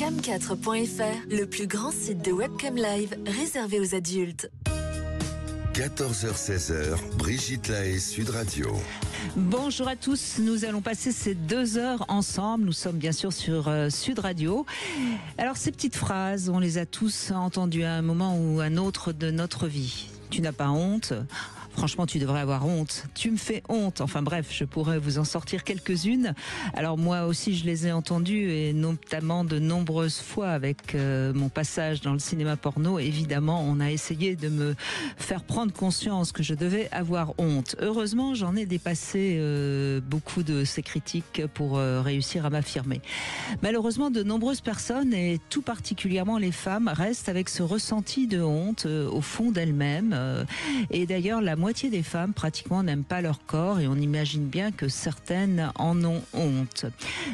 cam4.fr, le plus grand site de webcam live réservé aux adultes. 14h-16h, Brigitte Lahaie, Sud Radio. Bonjour à tous, nous allons passer ces 2 heures ensemble. Nous sommes bien sûr sur Sud Radio. Alors ces petites phrases, on les a tous entendues à un moment ou à un autre de notre vie. Tu n'as pas honte ? Franchement, tu devrais avoir honte. Tu me fais honte. Enfin bref, je pourrais vous en sortir quelques-unes. Alors moi aussi, je les ai entendues, et notamment de nombreuses fois avec mon passage dans le cinéma porno. Évidemment, on a essayé de me faire prendre conscience que je devais avoir honte. Heureusement, j'en ai dépassé beaucoup de ces critiques pour réussir à m'affirmer. Malheureusement, de nombreuses personnes, et tout particulièrement les femmes, restent avec ce ressenti de honte au fond d'elles-mêmes. Et d'ailleurs, la moitié des femmes pratiquement n'aiment pas leur corps, et on imagine bien que certaines en ont honte.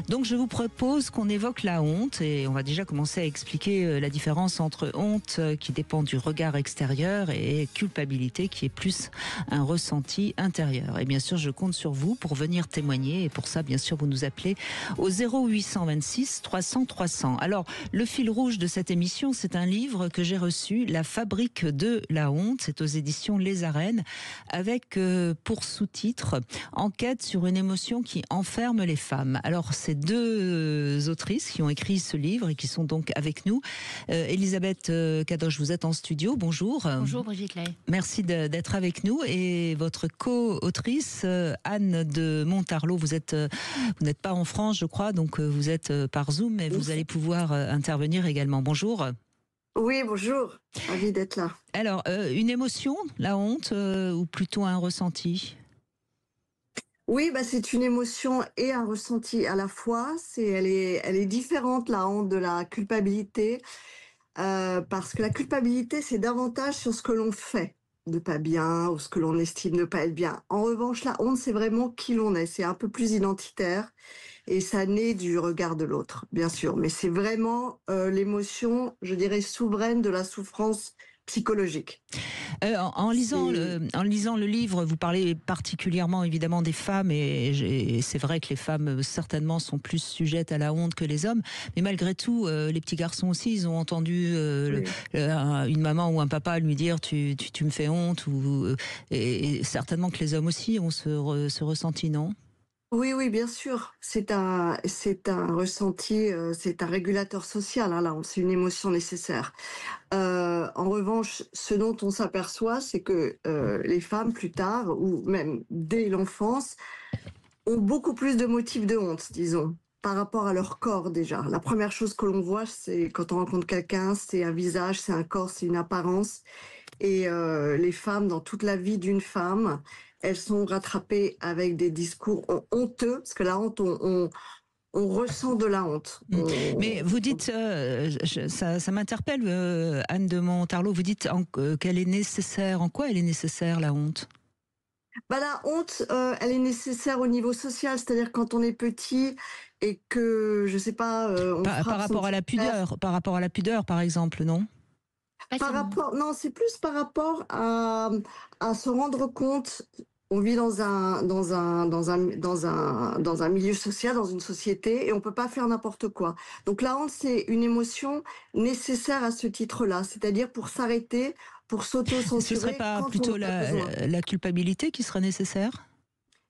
Donc je vous propose qu'on évoque la honte, et on va déjà commencer à expliquer la différence entre honte qui dépend du regard extérieur et culpabilité qui est plus un ressenti intérieur. Et bien sûr, je compte sur vous pour venir témoigner, et pour ça, bien sûr, vous nous appelez au 0826 300 300. Alors, le fil rouge de cette émission, c'est un livre que j'ai reçu, La fabrique de la honte. C'est aux éditions Les Arènes, avec pour sous-titre « Enquête sur une émotion qui enferme les femmes ». Alors, c'est 2 autrices qui ont écrit ce livre et qui sont donc avec nous. Elisabeth Kadoche, vous êtes en studio, bonjour. Bonjour Brigitte Lahaie. Merci d'être avec nous. Et votre co-autrice, Anne de Montarlot, vous n'êtes pas en France, je crois, donc vous êtes par Zoom, mais vous allez pouvoir intervenir également. Bonjour. Oui, bonjour. Ravi d'être là. Alors, une émotion, la honte, ou plutôt un ressenti ? Oui, c'est une émotion et un ressenti à la fois. Elle est différente, la honte, de la culpabilité, parce que la culpabilité, c'est davantage sur ce que l'on fait de pas bien, ou ce que l'on estime ne pas être bien. En revanche, la honte, c'est vraiment qui l'on est. C'est un peu plus identitaire, et ça naît du regard de l'autre, bien sûr. Mais c'est vraiment l'émotion, je dirais, souveraine de la souffrance psychologique. En lisant le livre, vous parlez particulièrement évidemment des femmes, et c'est vrai que les femmes certainement sont plus sujettes à la honte que les hommes, mais malgré tout, les petits garçons aussi, ils ont entendu une maman ou un papa lui dire tu me fais honte, et certainement que les hommes aussi ont ce ressenti, non ? Oui, bien sûr. C'est un ressenti, c'est un régulateur social. Là, c'est une émotion nécessaire. En revanche, ce dont on s'aperçoit, c'est que les femmes, plus tard, ou même dès l'enfance, ont beaucoup plus de motifs de honte, disons, par rapport à leur corps déjà. La première chose que l'on voit, c'est quand on rencontre quelqu'un, c'est un visage, c'est un corps, c'est une apparence. Et les femmes, dans toute la vie d'une femme, elles sont rattrapées avec des discours honteux, parce que la honte, on ressent de la honte. Mais vous dites, ça m'interpelle, Anne de Montarlot, vous dites qu'elle est nécessaire. En quoi elle est nécessaire, la honte ? La honte, elle est nécessaire au niveau social, c'est-à-dire quand on est petit et que, je sais pas... par rapport à la pudeur, par exemple, non ? Non, c'est plus par rapport à se rendre compte. On vit dans un milieu social, dans une société, et on peut pas faire n'importe quoi. Donc la honte, c'est une émotion nécessaire à ce titre-là, c'est-à-dire pour s'arrêter, pour s'auto-censurer. Ce serait pas plutôt la culpabilité qui serait nécessaire ?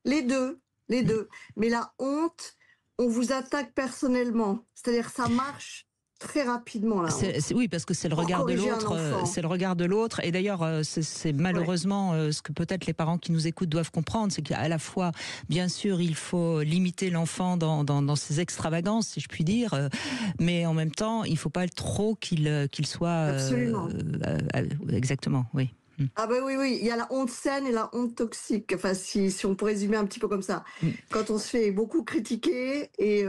Les deux. Mais la honte, on vous attaque personnellement, c'est-à-dire ça marche très rapidement là. Oui, parce que c'est le regard de l'autre. C'est le regard de l'autre. Et d'ailleurs, c'est malheureusement ce que peut-être les parents qui nous écoutent doivent comprendre, c'est qu'à la fois, bien sûr, il faut limiter l'enfant dans ses extravagances, si je puis dire, mais en même temps, il ne faut pas trop qu'il soit. Absolument. Exactement, oui. Ah oui, il y a la honte saine et la honte toxique. Enfin, si on peut résumer un petit peu comme ça. Quand on se fait beaucoup critiquer et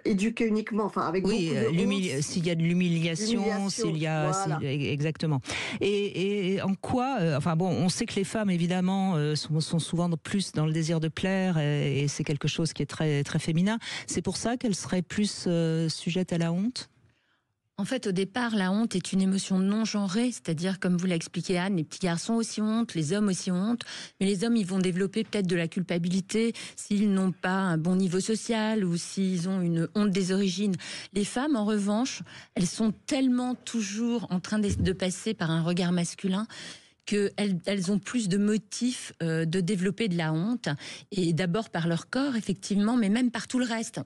éduquer uniquement, enfin avec beaucoup de honte. S'il y a de l'humiliation, voilà. Exactement. Et en quoi, on sait que les femmes évidemment sont souvent plus dans le désir de plaire, et c'est quelque chose qui est très très féminin. C'est pour ça qu'elles seraient plus sujettes à la honte. En fait, au départ, la honte est une émotion non genrée, c'est-à-dire, comme vous l'a expliqué Anne, les petits garçons aussi ont honte, les hommes aussi ont honte, mais les hommes, ils vont développer peut-être de la culpabilité s'ils n'ont pas un bon niveau social ou s'ils ont une honte des origines. Les femmes, en revanche, elles sont tellement toujours en train de passer par un regard masculin qu'elles ont plus de motifs de développer de la honte, et d'abord par leur corps, effectivement, mais même par tout le reste.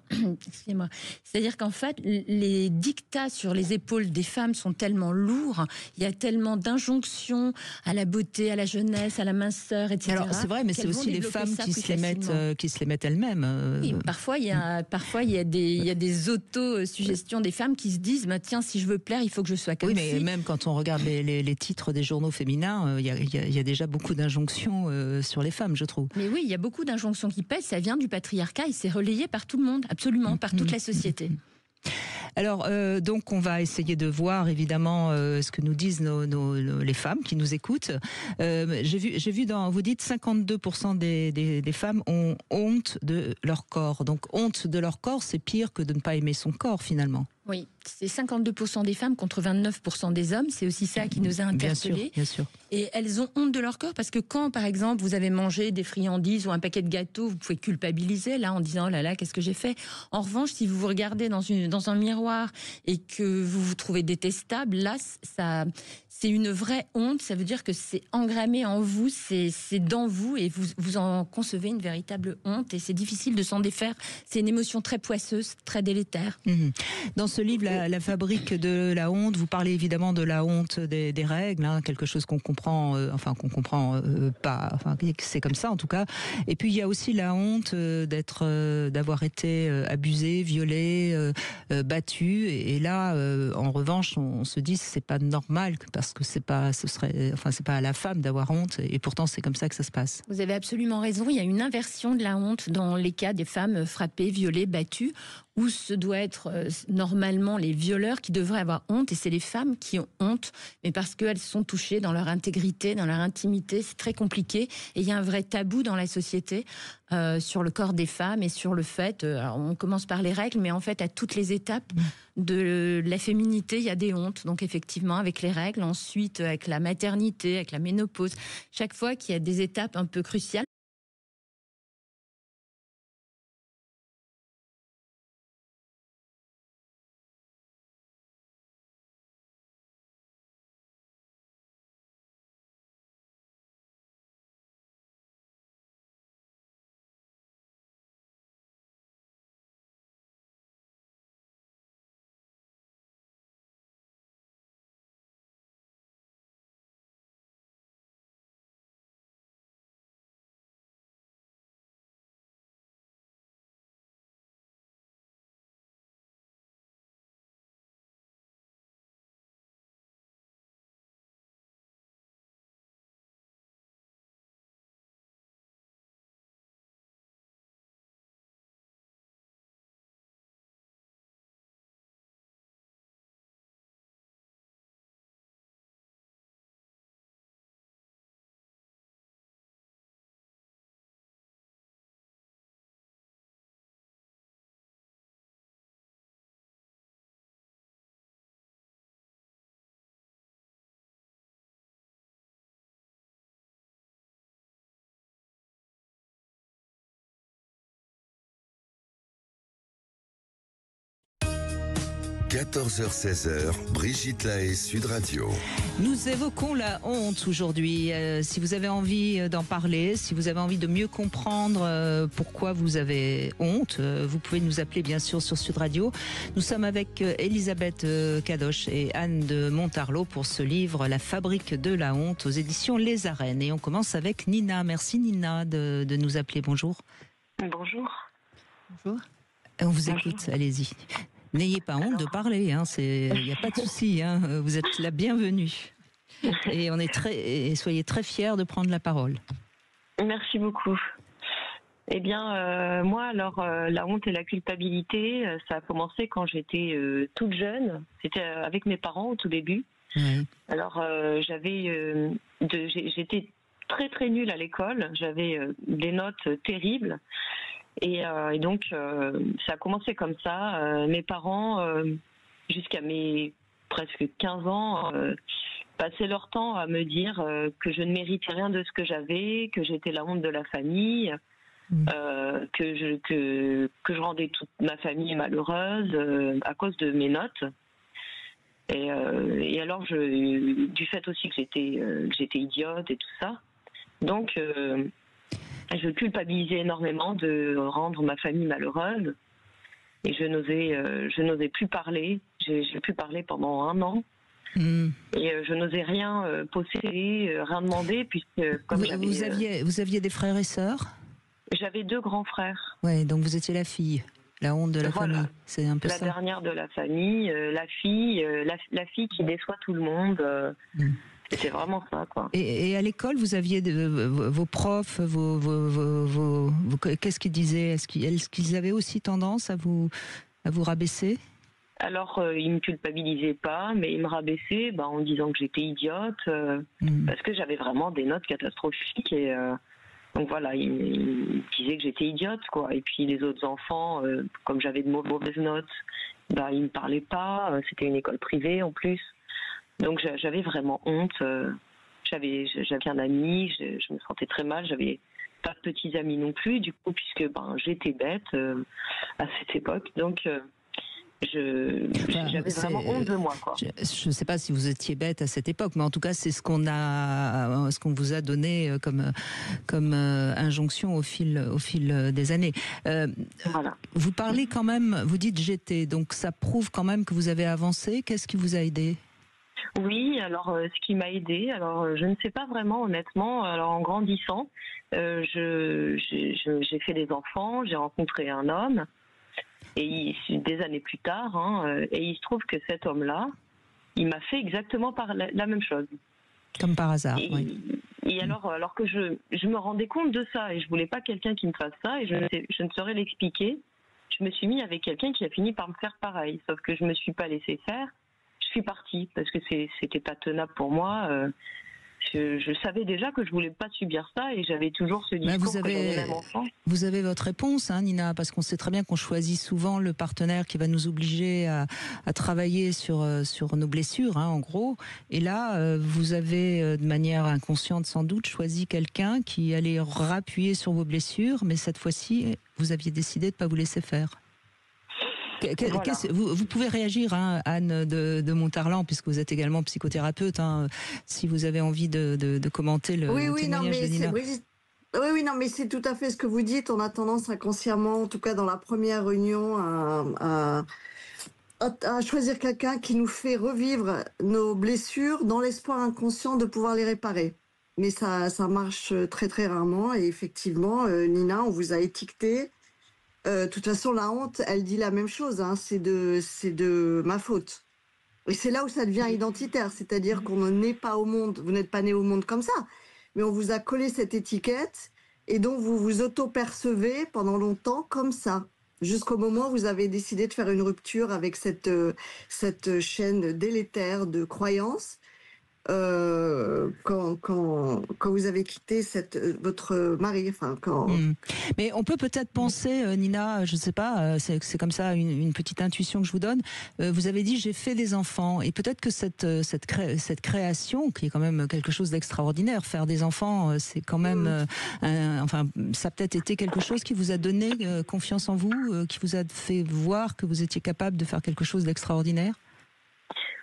Excusez-moi. C'est-à-dire qu'en fait, les dictats sur les épaules des femmes sont tellement lourds, il y a tellement d'injonctions à la beauté, à la jeunesse, à la minceur, etc. Alors c'est vrai, mais c'est aussi les femmes qui se les mettent elles-mêmes. Oui, parfois il y a des auto-suggestions des femmes qui se disent bah, tiens, si je veux plaire, il faut que je sois comme Oui, mais même quand on regarde les titres des journaux féminins, il y a déjà beaucoup d'injonctions sur les femmes, je trouve. Mais oui, il y a beaucoup d'injonctions qui pèsent, ça vient du patriarcat et c'est relayé par tout le monde, absolument, par toute la société. Alors, donc, on va essayer de voir évidemment ce que nous disent les femmes qui nous écoutent. J'ai vu vous dites 52% des femmes ont honte de leur corps. Donc, honte de leur corps, c'est pire que de ne pas aimer son corps finalement. Oui, c'est 52% des femmes contre 29% des hommes. C'est aussi ça qui nous a interpellés. Bien sûr. Et elles ont honte de leur corps parce que quand, par exemple, vous avez mangé des friandises ou un paquet de gâteaux, vous pouvez culpabiliser là en disant oh là là, qu'est-ce que j'ai fait. En revanche, si vous vous regardez dans un miroir et que vous vous trouvez détestable, là, c'est une vraie honte. Ça veut dire que c'est engrammé en vous, c'est dans vous et vous en concevez une véritable honte et c'est difficile de s'en défaire. C'est une émotion très poisseuse, très délétère. Dans ce livre, la fabrique de la honte, vous parlez évidemment de la honte des règles, hein, quelque chose qu'on comprend, pas, enfin c'est comme ça en tout cas. Et puis il y a aussi la honte d'avoir été abusé, violé, battu. Et là, en revanche, on se dit c'est pas normal parce que c'est pas à la femme d'avoir honte. Et pourtant c'est comme ça que ça se passe. Vous avez absolument raison. Il y a une inversion de la honte dans les cas des femmes frappées, violées, battues, où ce doit être normalement les violeurs qui devraient avoir honte, et c'est les femmes qui ont honte, mais parce qu'elles sont touchées dans leur intégrité, dans leur intimité, c'est très compliqué, et il y a un vrai tabou dans la société sur le corps des femmes et sur le fait, alors on commence par les règles, mais en fait à toutes les étapes de la féminité, il y a des hontes, donc effectivement avec les règles, ensuite avec la maternité, avec la ménopause, chaque fois qu'il y a des étapes un peu cruciales. – 14h-16h, Brigitte Lahaie, Sud Radio. Nous évoquons la honte aujourd'hui. Si vous avez envie d'en parler, si vous avez envie de mieux comprendre pourquoi vous avez honte, vous pouvez nous appeler bien sûr sur Sud Radio. Nous sommes avec Elisabeth Kadosh et Anne de Montarlot pour ce livre La fabrique de la honte aux éditions Les Arènes. Et on commence avec Nina. Merci Nina de nous appeler. Bonjour. Bonjour. Bonjour. On vous écoute, allez-y. N'ayez pas honte de parler, il n'y a pas de souci, vous êtes la bienvenue. Et soyez très fiers de prendre la parole. Merci beaucoup. Eh bien, moi, alors, la honte et la culpabilité, ça a commencé quand j'étais toute jeune. C'était avec mes parents au tout début. Oui. Alors, j'étais très très nulle à l'école. J'avais des notes terribles. Et donc, ça a commencé comme ça. Mes parents, jusqu'à mes presque 15 ans passaient leur temps à me dire que je ne méritais rien de ce que j'avais, que j'étais la honte de la famille, que je rendais toute ma famille malheureuse à cause de mes notes. Et alors, du fait aussi que j'étais idiote et tout ça, donc je culpabilisais énormément de rendre ma famille malheureuse. Et je n'osais plus parler. J'ai pu parler pendant 1 an. Et je n'osais rien posséder, rien demander, puisque comme vous aviez des frères et sœurs? J'avais 2 grands frères. Ouais, donc vous étiez la fille, la honte de la famille. C'est un peu ça. La dernière de la famille, la fille qui déçoit tout le monde. C'était vraiment ça, quoi. Et à l'école, vous aviez vos profs, qu'est-ce qu'ils disaient? Est-ce qu'ils avaient aussi tendance à vous rabaisser? Alors, ils me culpabilisaient pas, mais ils me rabaissaient en disant que j'étais idiote, parce que j'avais vraiment des notes catastrophiques. Et donc voilà, ils me disaient que j'étais idiote, quoi. Et puis les autres enfants, comme j'avais de mauvaises notes, ils me parlaient pas. C'était une école privée en plus. Donc j'avais vraiment honte. J'avais un ami, je me sentais très mal. J'avais pas de petits amis non plus, du coup, puisque j'étais bête à cette époque. Donc j'avais vraiment honte de moi, quoi. Je ne sais pas si vous étiez bête à cette époque, mais en tout cas, c'est ce qu'on vous a donné comme injonction au fil des années. Voilà. Vous parlez quand même, vous dites j'étais, donc ça prouve quand même que vous avez avancé. Qu'est-ce qui vous a aidé? Oui, alors ce qui m'a aidée, alors je ne sais pas vraiment honnêtement. Alors en grandissant, j'ai fait des enfants, j'ai rencontré un homme, et des années plus tard, et il se trouve que cet homme-là, il m'a fait exactement la même chose. Comme par hasard, oui. Et alors que je me rendais compte de ça, et je voulais pas quelqu'un qui me fasse ça, et je ne saurais l'expliquer, je me suis mis avec quelqu'un qui a fini par me faire pareil, sauf que je me suis pas laissé faire. Je suis partie parce que c'était pas tenable pour moi. Je savais déjà que je voulais pas subir ça, et j'avais toujours ce discours que j'avais même enfant. Vous avez votre réponse, Nina, parce qu'on sait très bien qu'on choisit souvent le partenaire qui va nous obliger à travailler sur nos blessures, en gros. Et là, vous avez, de manière inconsciente sans doute, choisi quelqu'un qui allait rappuyer sur vos blessures, mais cette fois-ci, vous aviez décidé de pas vous laisser faire. Voilà. Vous pouvez réagir, Anne de Montarlan, puisque vous êtes également psychothérapeute, si vous avez envie de commenter le témoignage de Nina. Oui, non, mais c'est tout à fait ce que vous dites. On a tendance inconsciemment, en tout cas dans la première réunion, à choisir quelqu'un qui nous fait revivre nos blessures dans l'espoir inconscient de pouvoir les réparer. Mais ça marche très très rarement, et effectivement, Nina, on vous a étiqueté. De toute façon, la honte, elle dit la même chose, c'est de ma faute. Et c'est là où ça devient identitaire, c'est-à-dire qu'on n'est pas au monde, vous n'êtes pas né au monde comme ça, mais on vous a collé cette étiquette, et donc vous vous auto-percevez pendant longtemps comme ça, jusqu'au moment où vous avez décidé de faire une rupture avec cette chaîne délétère de croyances. Quand vous avez quitté votre mari, Mais on peut peut-être penser, Nina, je ne sais pas, c'est comme ça une petite intuition que je vous donne. Vous avez dit j'ai fait des enfants, et peut-être que cette création, qui est quand même quelque chose d'extraordinaire, faire des enfants, c'est quand même, ça a peut-être été quelque chose qui vous a donné confiance en vous, qui vous a fait voir que vous étiez capable de faire quelque chose d'extraordinaire.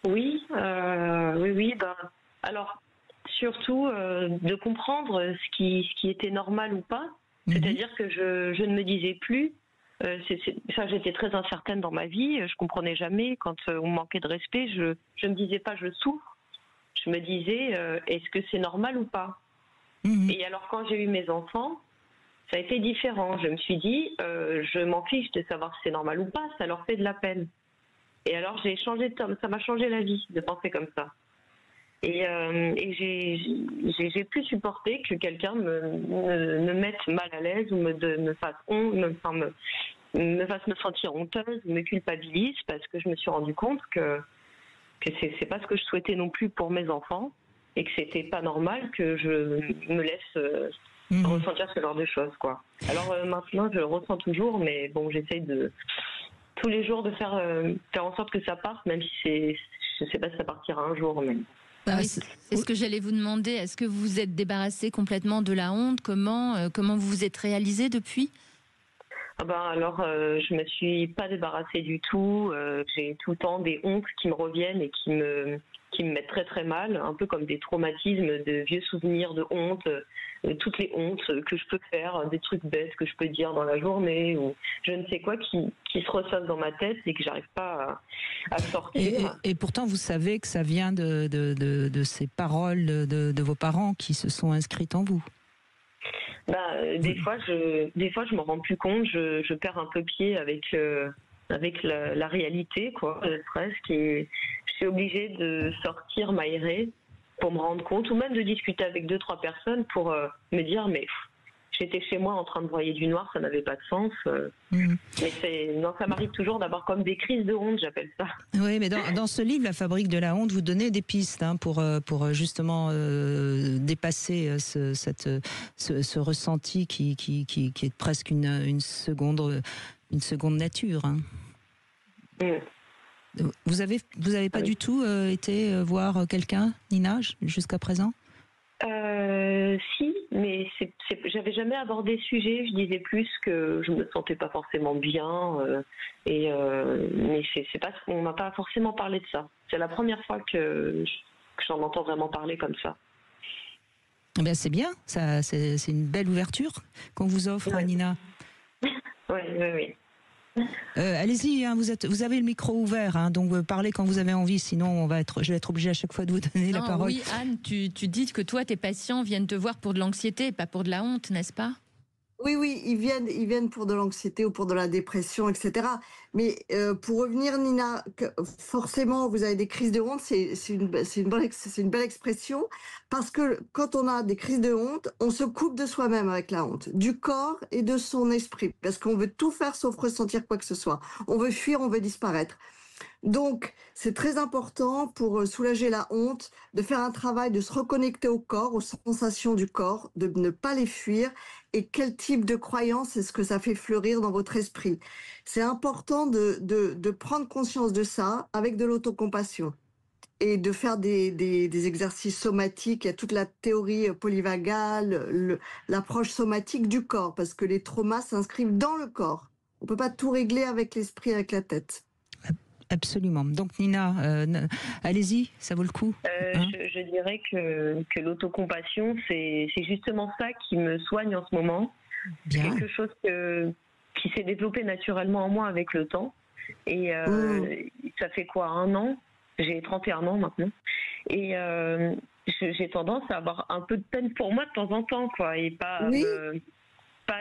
Oui. Alors, surtout de comprendre ce qui était normal ou pas. C'est-à-dire que je ne me disais plus, ça j'étais très incertaine dans ma vie, je comprenais jamais quand on manquait de respect, je me disais pas je souffre, je me disais est-ce que c'est normal ou pas. Et alors quand j'ai eu mes enfants, ça a été différent. Je me suis dit je m'en fiche de savoir si c'est normal ou pas, ça leur fait de la peine. Et alors j'ai changé de tome, ça m'a changé la vie de penser comme ça. Et j'ai pu supporter que quelqu'un me mette mal à l'aise, ou me fasse honte, me fasse me sentir honteuse, me culpabilise, parce que je me suis rendu compte que c'est pas ce que je souhaitais non plus pour mes enfants, et que c'était pas normal que je me laisse ressentir ce genre de choses, quoi. Alors maintenant je le ressens toujours, mais bon, j'essaye de tous les jours de faire en sorte que ça parte, même si je sais pas si ça partira un jour même. Oui, c'est ce que j'allais vous demander. Est-ce que vous vous êtes débarrassé complètement de la honte? Comment vous vous êtes réalisé depuis? Alors, je me suis pas débarrassée du tout. J'ai tout le temps des hontes qui me reviennent et qui me mettent très très mal, un peu comme des traumatismes de vieux souvenirs de honte, toutes les hontes que je peux faire, des trucs bêtes que je peux dire dans la journée ou je ne sais quoi qui se ressassent dans ma tête et que j'arrive pas à sortir. Et pourtant, vous savez que ça vient de ces paroles de vos parents qui se sont inscrites en vous. Des fois, je m'en rends plus compte. Je perds un peu pied avec la réalité, quoi, presque. Et je suis obligée de sortir, m'aérer pour me rendre compte, ou même de discuter avec 2-3 personnes pour me dire, mais j'étais chez moi en train de broyer du noir, ça n'avait pas de sens. Mais ça m'arrive toujours d'avoir comme des crises de honte, j'appelle ça. Oui, mais dans ce livre, La fabrique de la honte, vous donnez des pistes pour justement dépasser ce ressenti qui est presque une seconde nature. Vous avez pas du tout été voir quelqu'un, Nina, jusqu'à présent? Si, mais j'avais jamais abordé ce sujet. Je disais plus que je me sentais pas forcément bien, mais c'est pas, on m'a pas forcément parlé de ça. C'est la première fois que j'en entends vraiment parler comme ça. Ben c'est bien, ça, c'est une belle ouverture qu'on vous offre, Nina. Oui. Allez-y, vous avez le micro ouvert, donc parlez quand vous avez envie, sinon je vais être obligée à chaque fois de vous donner la parole. Oui, Anne, tu dis que toi, tes patients viennent te voir pour de l'anxiété, pas pour de la honte, n'est-ce pas? Oui, ils viennent pour de l'anxiété ou pour de la dépression, etc. Mais pour revenir, Nina, forcément, vous avez des crises de honte, c'est une belle expression, parce que quand on a des crises de honte, on se coupe de soi-même avec la honte, du corps et de son esprit, parce qu'on veut tout faire sauf ressentir quoi que ce soit. On veut fuir, on veut disparaître. Donc, c'est très important pour soulager la honte de faire un travail de se reconnecter au corps, aux sensations du corps, de ne pas les fuir et quel type de croyance est-ce que ça fait fleurir dans votre esprit. C'est important de prendre conscience de ça avec de l'autocompassion et de faire des exercices somatiques. Il y a toute la théorie polyvagale, l'approche somatique du corps, parce que les traumas s'inscrivent dans le corps. On ne peut pas tout régler avec l'esprit, avec la tête. Absolument. Donc Nina, allez-y, ça vaut le coup. Je dirais que l'autocompassion, c'est justement ça qui me soigne en ce moment. C'est quelque chose qui s'est développé naturellement en moi avec le temps. Et ça fait quoi, 1 an? J'ai 31 ans maintenant. Et j'ai tendance à avoir un peu de peine pour moi de temps en temps, quoi. Et pas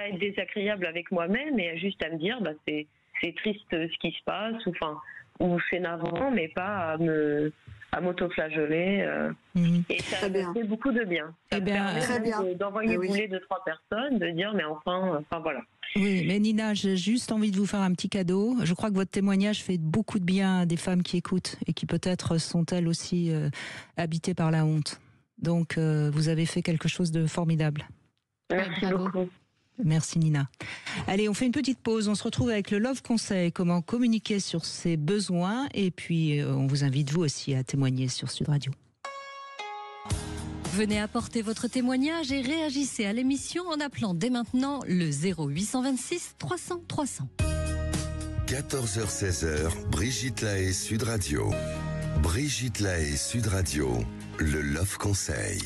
être désagréable avec moi-même, et juste à me dire, c'est triste ce qui se passe, ou c'est navrant, mais pas à m'auto-flageller. Et ça me fait beaucoup de bien. Ça me permet d'envoyer bouler 2-3 personnes, de dire, mais enfin voilà. Oui, mais Nina, j'ai juste envie de vous faire un petit cadeau. Je crois que votre témoignage fait beaucoup de bien à des femmes qui écoutent et qui peut-être sont elles aussi habitées par la honte. Donc, vous avez fait quelque chose de formidable. Merci beaucoup. Merci Nina. Allez, on fait une petite pause. On se retrouve avec le Love Conseil, comment communiquer sur ses besoins. Et puis, on vous invite vous aussi à témoigner sur Sud Radio. Venez apporter votre témoignage et réagissez à l'émission en appelant dès maintenant le 0826 300 300. 14h-16h, Brigitte Lahaie, Sud Radio. Brigitte Lahaie, Sud Radio, le Love Conseil.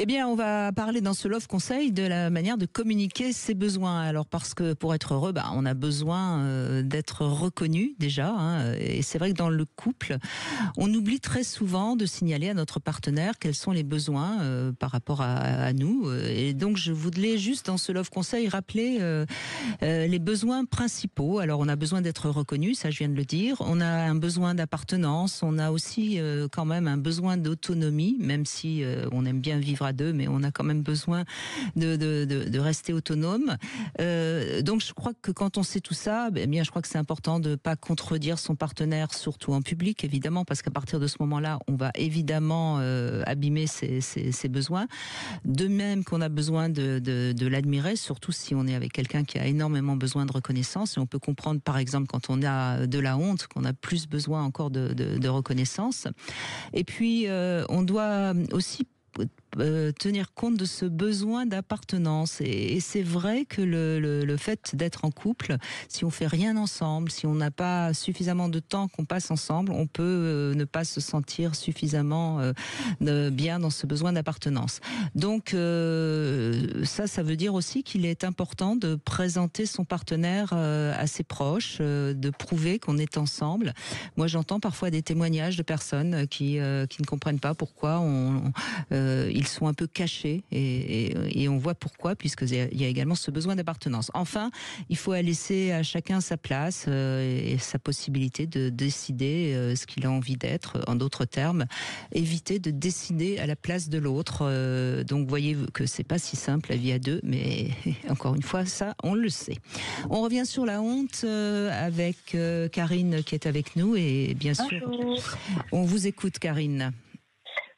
Eh bien, on va parler dans ce Love Conseil de la manière de communiquer ses besoins. Alors, parce que pour être heureux, on a besoin d'être reconnu déjà. Et c'est vrai que dans le couple, on oublie très souvent de signaler à notre partenaire quels sont les besoins par rapport à nous. Et donc, je voulais juste dans ce Love Conseil rappeler les besoins principaux. Alors, on a besoin d'être reconnu, ça je viens de le dire. On a un besoin d'appartenance. On a aussi quand même un besoin d'autonomie, même si on aime bien vivre à deux, mais on a quand même besoin de rester autonome. Donc je crois que quand on sait tout ça, eh bien je crois que c'est important de pas contredire son partenaire, surtout en public évidemment, parce qu'à partir de ce moment-là, on va évidemment abîmer ses besoins. De même qu'on a besoin de l'admirer, surtout si on est avec quelqu'un qui a énormément besoin de reconnaissance. Et on peut comprendre, par exemple, quand on a de la honte, qu'on a plus besoin encore de reconnaissance. Et puis, on doit aussi tenir compte de ce besoin d'appartenance, et c'est vrai que le fait d'être en couple, si on fait rien ensemble, si on n'a pas suffisamment de temps qu'on passe ensemble, on peut ne pas se sentir suffisamment bien dans ce besoin d'appartenance. Donc ça veut dire aussi qu'il est important de présenter son partenaire à ses proches, de prouver qu'on est ensemble. Moi j'entends parfois des témoignages de personnes qui ne comprennent pas pourquoi ils sont un peu cachés, et on voit pourquoi, puisqu'il y a également ce besoin d'appartenance. Enfin, il faut laisser à chacun sa place et sa possibilité de décider ce qu'il a envie d'être. En d'autres termes, éviter de décider à la place de l'autre. Donc, vous voyez que c'est pas si simple la vie à deux, mais encore une fois, ça, on le sait. On revient sur la honte avec Karine qui est avec nous, et bien sûr, on vous écoute, Karine.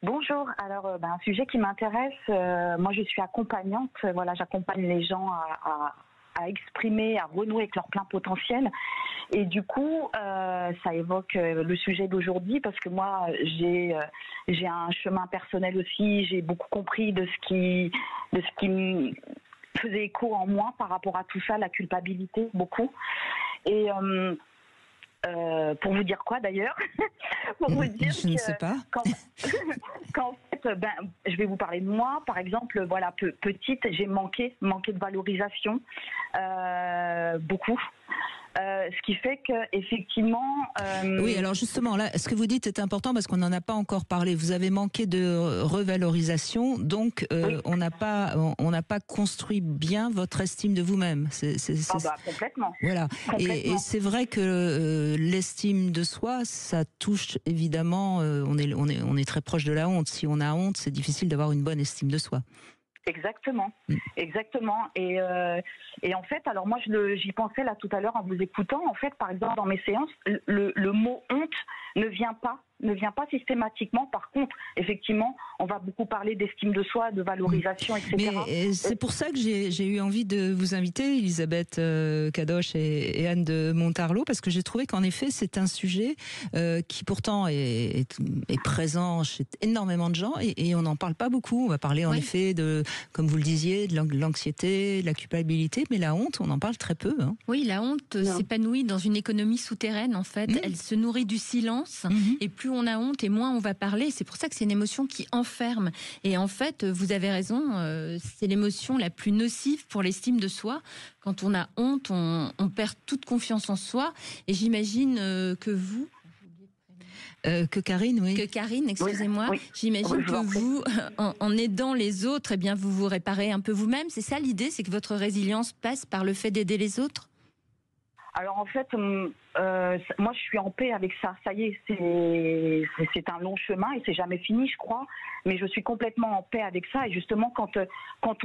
Bonjour. Alors, un sujet qui m'intéresse. Moi, je suis accompagnante. Voilà, j'accompagne les gens à exprimer, à renouer avec leur plein potentiel. Et du coup, ça évoque le sujet d'aujourd'hui, parce que moi, j'ai un chemin personnel aussi. J'ai beaucoup compris de ce qui me faisait écho en moi par rapport à tout ça, la culpabilité, beaucoup. Et pour vous dire quoi d'ailleurs? Pour vous dire je ne sais pas. Qu'en fait, je vais vous parler de moi. Par exemple, voilà, petite, j'ai manqué de valorisation, beaucoup. Ce qui fait que effectivement. Oui, alors justement, là, ce que vous dites est important parce qu'on n'en a pas encore parlé. Vous avez manqué de revalorisation, donc oui. On n'a pas construit bien votre estime de vous-même. Complètement. Voilà. Complètement. Et c'est vrai que l'estime de soi, ça touche évidemment. On est très proche de la honte. Si on a honte, c'est difficile d'avoir une bonne estime de soi. Exactement, exactement. Et en fait, alors moi j'y pensais là tout à l'heure en vous écoutant. En fait, par exemple dans mes séances, le mot honte ne vient pas systématiquement. Par contre, effectivement, on va beaucoup parler d'estime de soi, de valorisation, etc. Mais c'est pour ça que j'ai eu envie de vous inviter, Elisabeth Kadosh et Anne de Montarlot, parce que j'ai trouvé qu'en effet, c'est un sujet qui pourtant est présent chez énormément de gens, et on n'en parle pas beaucoup. On va parler en effet de, comme vous le disiez, de l'anxiété, de la culpabilité, mais la honte, on en parle très peu. Hein. Oui, la honte s'épanouit dans une économie souterraine, en fait. Elle se nourrit du silence, et plus on a honte et moins on va parler. C'est pour ça que c'est une émotion qui enferme. Et en fait, vous avez raison, c'est l'émotion la plus nocive pour l'estime de soi. Quand on a honte, on perd toute confiance en soi. Et j'imagine que vous... que Karine, oui. Que Karine, excusez-moi. Oui. J'imagine que vous, en aidant les autres, eh bien, vous vous réparez un peu vous-même. C'est ça l'idée, c'est que votre résilience passe par le fait d'aider les autres? Alors en fait, moi je suis en paix avec ça. Ça y est, c'est un long chemin et c'est jamais fini, je crois. Mais je suis complètement en paix avec ça. Et justement, quand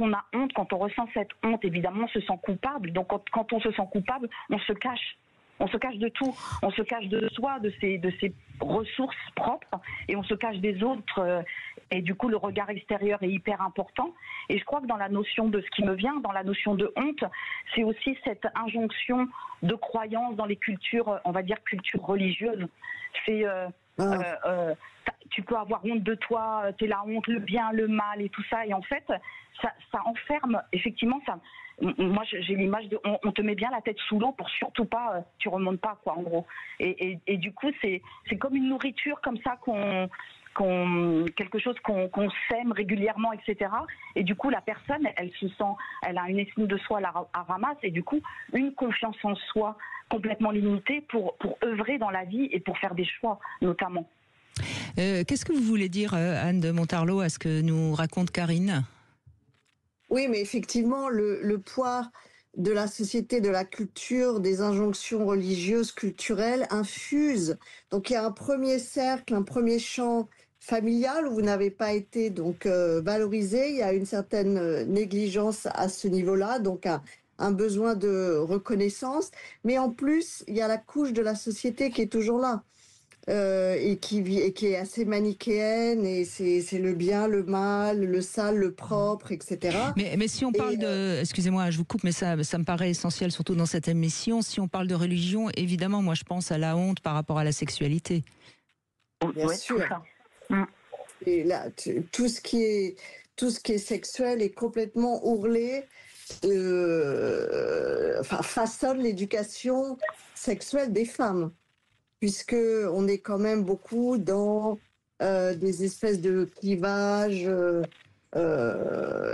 on a honte, quand on ressent cette honte, évidemment, on se sent coupable. Donc quand on se sent coupable, on se cache. On se cache de tout. On se cache de soi, de ses ressources propres, et on se cache des autres. Et du coup, le regard extérieur est hyper important. Et je crois que dans la notion de ce qui me vient, dans la notion de honte, c'est aussi cette injonction de croyance dans les cultures, on va dire cultures religieuses. C'est tu peux avoir honte de toi, t'es la honte, le bien, le mal et tout ça. Et en fait, ça enferme, effectivement, ça. Moi, j'ai l'image de, on te met bien la tête sous l'eau pour surtout pas, tu remontes pas, quoi, en gros. Et du coup, c'est comme une nourriture comme ça quelque chose qu'on sème régulièrement, etc. Et du coup, la personne, elle a une estime de soi à ramasse, et du coup, une confiance en soi complètement limitée pour œuvrer dans la vie et pour faire des choix, notamment. Qu'est-ce que vous voulez dire, Anne de Montarlot, à ce que nous raconte Karine ? Oui, mais effectivement, le poids de la société, de la culture, des injonctions religieuses, culturelles, infuse. Donc il y a un premier cercle, un premier champ familial où vous n'avez pas été donc valorisé. Il y a une certaine négligence à ce niveau-là, donc un besoin de reconnaissance. Mais en plus, il y a la couche de la société qui est toujours là. Et qui est assez manichéenne, et c'est le bien, le mal, le sale, le propre, etc. Mais si on parle excusez-moi, je vous coupe, mais ça me paraît essentiel, surtout dans cette émission. Si on parle de religion, évidemment, moi je pense à la honte par rapport à la sexualité. Bien sûr. Et là, tout ce qui est sexuel est complètement ourlé, façonne l'éducation sexuelle des femmes. Puisque on est quand même beaucoup dans des espèces de clivages,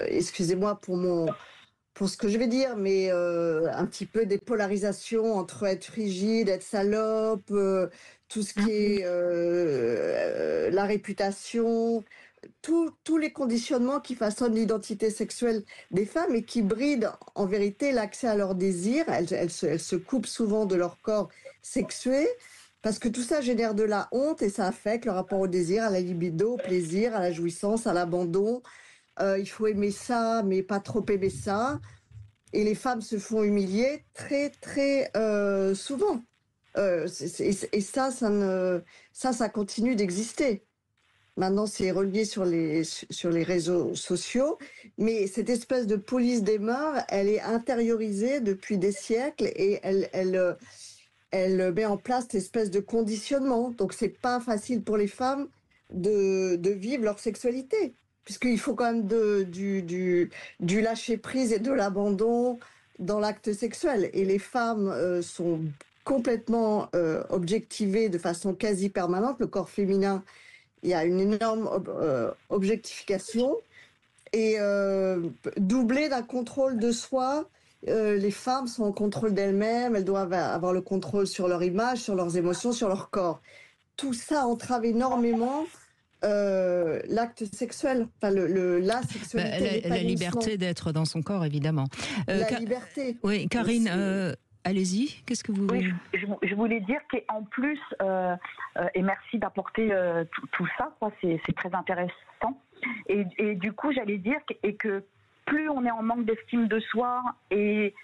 excusez-moi pour ce que je vais dire, mais un petit peu des polarisations entre être rigide, être salope, tout ce qui est la réputation, tous les conditionnements qui façonnent l'identité sexuelle des femmes et qui brident en vérité l'accès à leurs désirs. Elles se coupent souvent de leur corps sexué. Parce que tout ça génère de la honte et ça affecte le rapport au désir, à la libido, au plaisir, à la jouissance, à l'abandon. Il faut aimer ça, mais pas trop aimer ça. Et les femmes se font humilier très, très souvent. Et ça continue d'exister. Maintenant, c'est relié sur les réseaux sociaux. Mais cette espèce de police des mœurs, elle est intériorisée depuis des siècles et elle met en place cette espèce de conditionnement. Donc, c'est pas facile pour les femmes de vivre leur sexualité, puisqu'il faut quand même du lâcher-prise et de l'abandon dans l'acte sexuel. Et les femmes sont complètement objectivées de façon quasi permanente. Le corps féminin, il y a une énorme objectification et doublée d'un contrôle de soi. Les femmes sont en contrôle d'elles-mêmes, elles doivent avoir le contrôle sur leur image, sur leurs émotions, sur leur corps. Tout ça entrave énormément l'acte sexuel, la sexualité. La liberté d'être dans son corps, évidemment. La liberté. Oui, Karine, allez-y, qu'est-ce que vous... Oui, je voulais dire qu'en plus, et merci d'apporter tout ça, c'est très intéressant. Et du coup, j'allais dire que plus on est en manque d'estime de soi et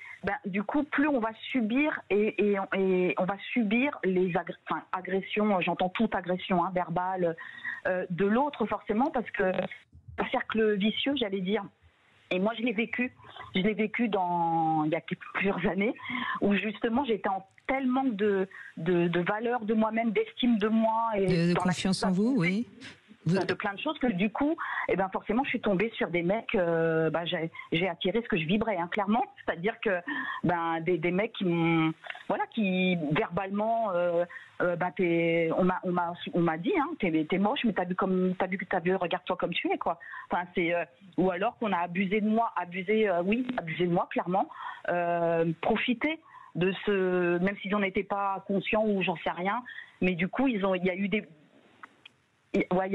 du coup plus on va subir et on va subir les agressions, j'entends toute agression verbale de l'autre forcément, parce que un cercle vicieux, j'allais dire. Et moi je l'ai vécu il y a plusieurs années où justement j'étais en tel manque de valeur de moi-même, d'estime de moi et de confiance en vous, oui. De plein de choses que du coup, forcément, je suis tombée sur des mecs. J'ai attiré ce que je vibrais, clairement. C'est-à-dire que des mecs qui verbalement, on m'a dit, t'es moche, mais t'as vu, regarde-toi comme tu es, quoi. Enfin, ou alors qu'on a abusé de moi, abusé de moi, clairement. Profiter de même si j'en étais pas conscient ou j'en sais rien, mais du coup, il y a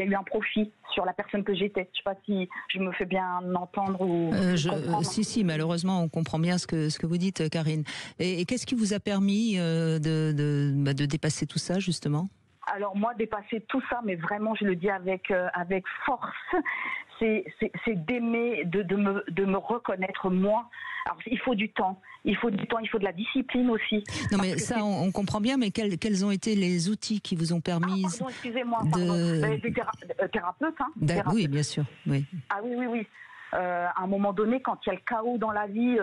eu un profit sur la personne que j'étais. Je ne sais pas si je me fais bien entendre ou si, malheureusement, on comprend bien ce que vous dites, Karine. Et qu'est-ce qui vous a permis de dépasser tout ça, justement ? Alors moi, dépasser tout ça, mais vraiment, je le dis avec force, c'est d'aimer, de me reconnaître moi. Alors il faut du temps, il faut de la discipline aussi. Non mais ça, on comprend bien, mais quels ont été les outils qui vous ont permis excusez-moi, des thérapeutes, Oui, bien sûr, oui. Ah oui. À un moment donné, quand il y a le chaos dans la vie,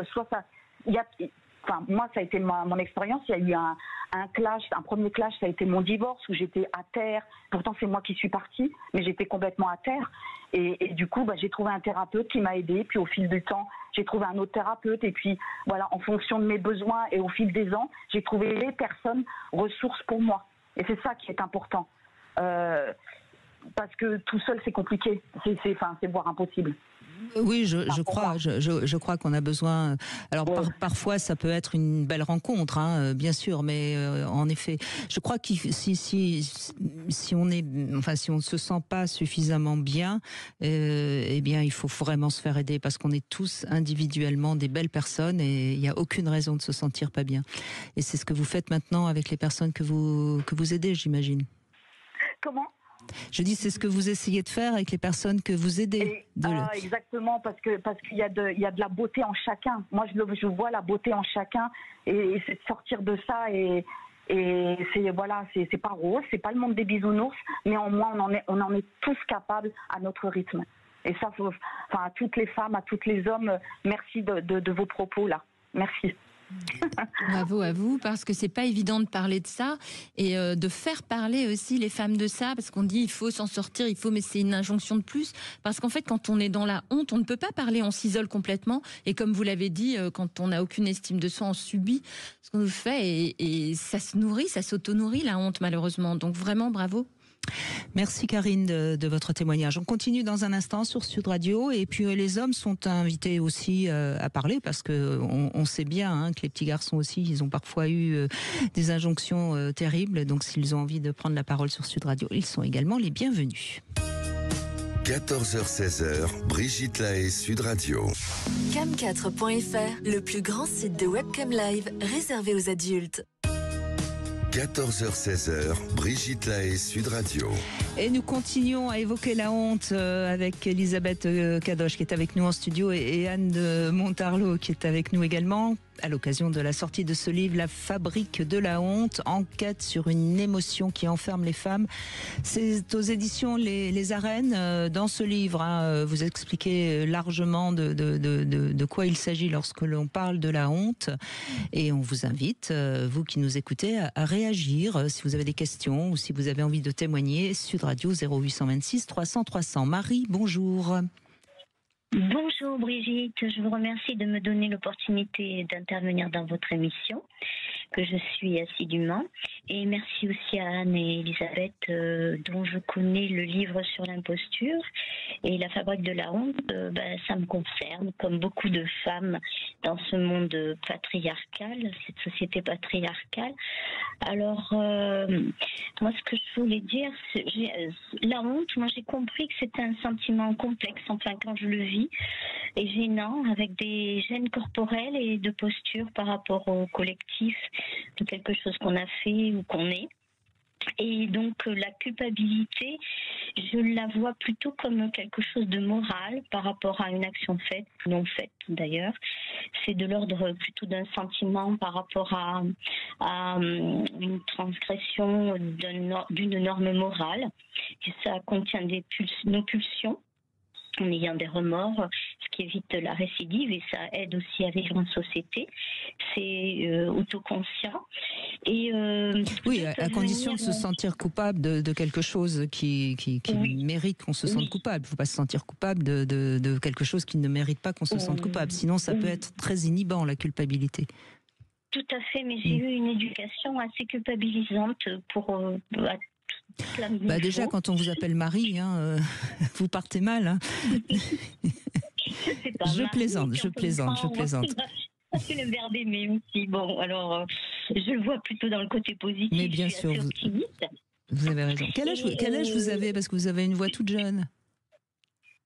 moi, ça a été mon expérience. Il y a eu un clash, un premier clash, ça a été mon divorce où j'étais à terre. Pourtant, c'est moi qui suis partie, mais j'étais complètement à terre. Et du coup, j'ai trouvé un thérapeute qui m'a aidée. Puis au fil du temps, j'ai trouvé un autre thérapeute. Et puis, voilà, en fonction de mes besoins et au fil des ans, j'ai trouvé les personnes ressources pour moi. Et c'est ça qui est important. Parce que tout seul, c'est compliqué. C'est voire impossible. Oui, je crois qu'on a besoin. Alors parfois, ça peut être une belle rencontre, bien sûr, mais en effet, je crois que si on ne se sent pas suffisamment bien, eh bien, il faut vraiment se faire aider parce qu'on est tous individuellement des belles personnes et il n'y a aucune raison de se sentir pas bien. Et c'est ce que vous faites maintenant avec les personnes que vous aidez, j'imagine. Comment ? Je dis, c'est ce que vous essayez de faire avec les personnes que vous aidez. Exactement, parce qu'il y a de la beauté en chacun. Moi, je vois la beauté en chacun, et c'est de sortir de ça, et c'est pas rose, c'est pas le monde des bisounours, mais au moins on en est tous capables à notre rythme. Et ça, à toutes les femmes, à tous les hommes, merci de vos propos là. Merci. Bravo à vous, parce que c'est pas évident de parler de ça et de faire parler aussi les femmes de ça, parce qu'on dit il faut s'en sortir, mais c'est une injonction de plus, parce qu'en fait quand on est dans la honte, on ne peut pas parler, on s'isole complètement, et comme vous l'avez dit, quand on n'a aucune estime de soi, on subit ce qu'on nous fait, et ça se nourrit, ça s'auto-nourrit la honte malheureusement, donc vraiment bravo. Merci Karine de votre témoignage. On continue dans un instant sur Sud Radio, et puis les hommes sont invités aussi à parler, parce que on sait bien que les petits garçons aussi, ils ont parfois eu des injonctions terribles, donc s'ils ont envie de prendre la parole sur Sud Radio, ils sont également les bienvenus. 14h-16h, Brigitte Lahaie, Sud Radio. Cam4.fr, le plus grand site de webcam live réservé aux adultes. 14h-16h, Brigitte Lahaie, Sud Radio. Et nous continuons à évoquer la honte avec Elisabeth Kadosh qui est avec nous en studio, et Anne de Montarlot qui est avec nous également, à l'occasion de la sortie de ce livre, La fabrique de la honte, enquête sur une émotion qui enferme les femmes. C'est aux éditions Les Arènes. Dans ce livre, vous expliquez largement de quoi il s'agit lorsque l'on parle de la honte. Et on vous invite, vous qui nous écoutez, à réagir si vous avez des questions ou si vous avez envie de témoigner. Sud Radio 0826 300 300. Marie, bonjour. Bonjour Brigitte, je vous remercie de me donner l'opportunité d'intervenir dans votre émission, que je suis assidûment. Et merci aussi à Anne et Elisabeth, dont je connais le livre sur l'imposture. Et la fabrique de la honte, ça me concerne, comme beaucoup de femmes dans ce monde patriarcal, cette société patriarcale. Alors, moi ce que je voulais dire, la honte, moi j'ai compris que c'était un sentiment complexe, enfin quand je le vis, et gênant, avec des gênes corporelles et de posture par rapport au collectif, de quelque chose qu'on a fait ou qu'on est. Et donc la culpabilité, je la vois plutôt comme quelque chose de moral par rapport à une action faite ou non faite d'ailleurs. C'est de l'ordre plutôt d'un sentiment par rapport à une transgression d'une norme morale. Et ça contient nos pulsions, en ayant des remords, ce qui évite la récidive, et ça aide aussi à vivre en société. C'est autoconscient. Et oui, à condition de se sentir coupable de quelque chose qui mérite qu'on se sente coupable. Il ne faut pas se sentir coupable de quelque chose qui ne mérite pas qu'on se sente coupable. Sinon, ça peut être très inhibant, la culpabilité. Tout à fait, mais j'ai eu une éducation assez culpabilisante pour... déjà, quand on vous appelle Marie, vous partez mal. Hein. Je plaisante. C'est le verbe aimer aussi. Bon, alors, je le vois plutôt dans le côté positif. Mais bien sûr, vous avez raison. Quel âge vous avez? Parce que vous avez une voix toute jeune.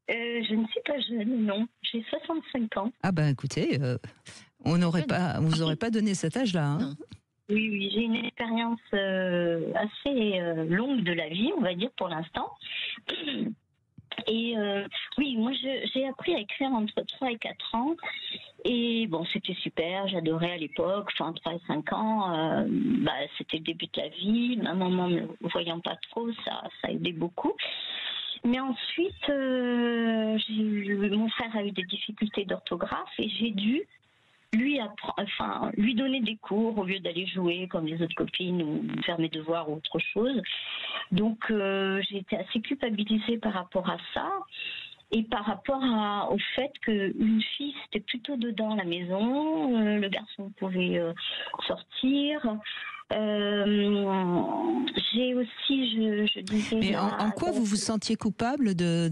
Je ne suis pas jeune, non. J'ai 65 ans. Ah ben, écoutez, on vous aurait pas donné cet âge-là. Hein. Oui, j'ai une expérience assez longue de la vie, on va dire, pour l'instant. Et oui, moi j'ai appris à écrire entre 3 et 4 ans. Et bon, c'était super, j'adorais à l'époque, 3 et 5 ans, c'était le début de la vie. Ma maman ne me voyant pas trop, ça aidait beaucoup. Mais ensuite, mon frère a eu des difficultés d'orthographe et j'ai dû lui donner des cours au lieu d'aller jouer comme les autres copines ou faire mes devoirs ou autre chose. Donc j'ai été assez culpabilisée par rapport à ça et par rapport au fait qu'une fille c'était plutôt dedans à la maison, le garçon pouvait sortir. J'ai aussi, je disais... Mais en quoi vous vous sentiez coupable de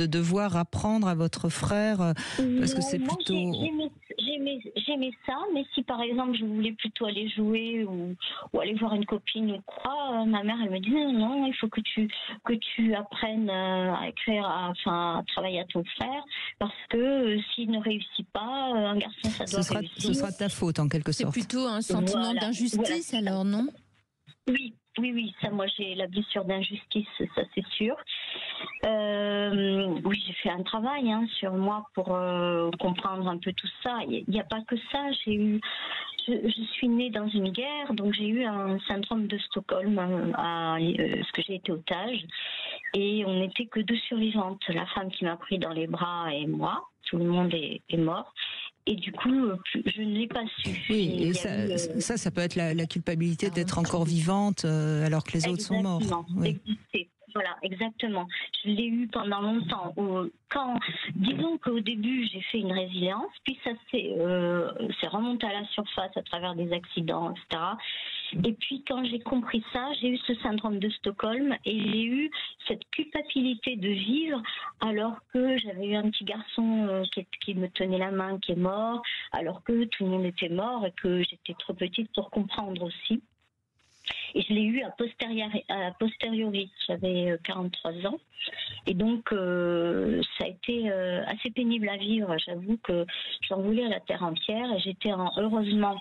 devoir apprendre à votre frère? Parce que c'est plutôt... J'aimais ça, mais si par exemple je voulais plutôt aller jouer ou aller voir une copine ou quoi, ma mère elle me disait non, il faut que tu apprennes à écrire, à travailler à ton frère, parce que s'il ne réussit pas, un garçon ça doit réussir. Ce sera de ta faute en quelque sorte. C'est plutôt un sentiment d'injustice alors, non? Oui, Oui, ça, moi, j'ai la blessure d'injustice, ça, c'est sûr. Oui, j'ai fait un travail sur moi pour comprendre un peu tout ça. Il n'y a pas que ça. Je suis née dans une guerre, donc j'ai eu un syndrome de Stockholm, parce que j'ai été otage. Et on n'était que 2 survivantes. La femme qui m'a pris dans les bras et moi. Tout le monde est mort. Et du coup, je ne l'ai pas su. Oui, et ça peut être la culpabilité d'être encore vivante alors que les autres sont morts. Oui. Voilà, exactement. Je l'ai eu pendant longtemps. Disons qu'au début, j'ai fait une résilience, puis ça s'est remonté à la surface à travers des accidents, etc. Et puis quand j'ai compris ça, j'ai eu ce syndrome de Stockholm et j'ai eu cette culpabilité de vivre alors que j'avais eu un petit garçon qui me tenait la main, qui est mort, alors que tout le monde était mort et que j'étais trop petite pour comprendre aussi. Et je l'ai eu a posteriori, j'avais 43 ans. Et donc, ça a été assez pénible à vivre. J'avoue que j'en voulais à la terre entière. Et j'étais heureusement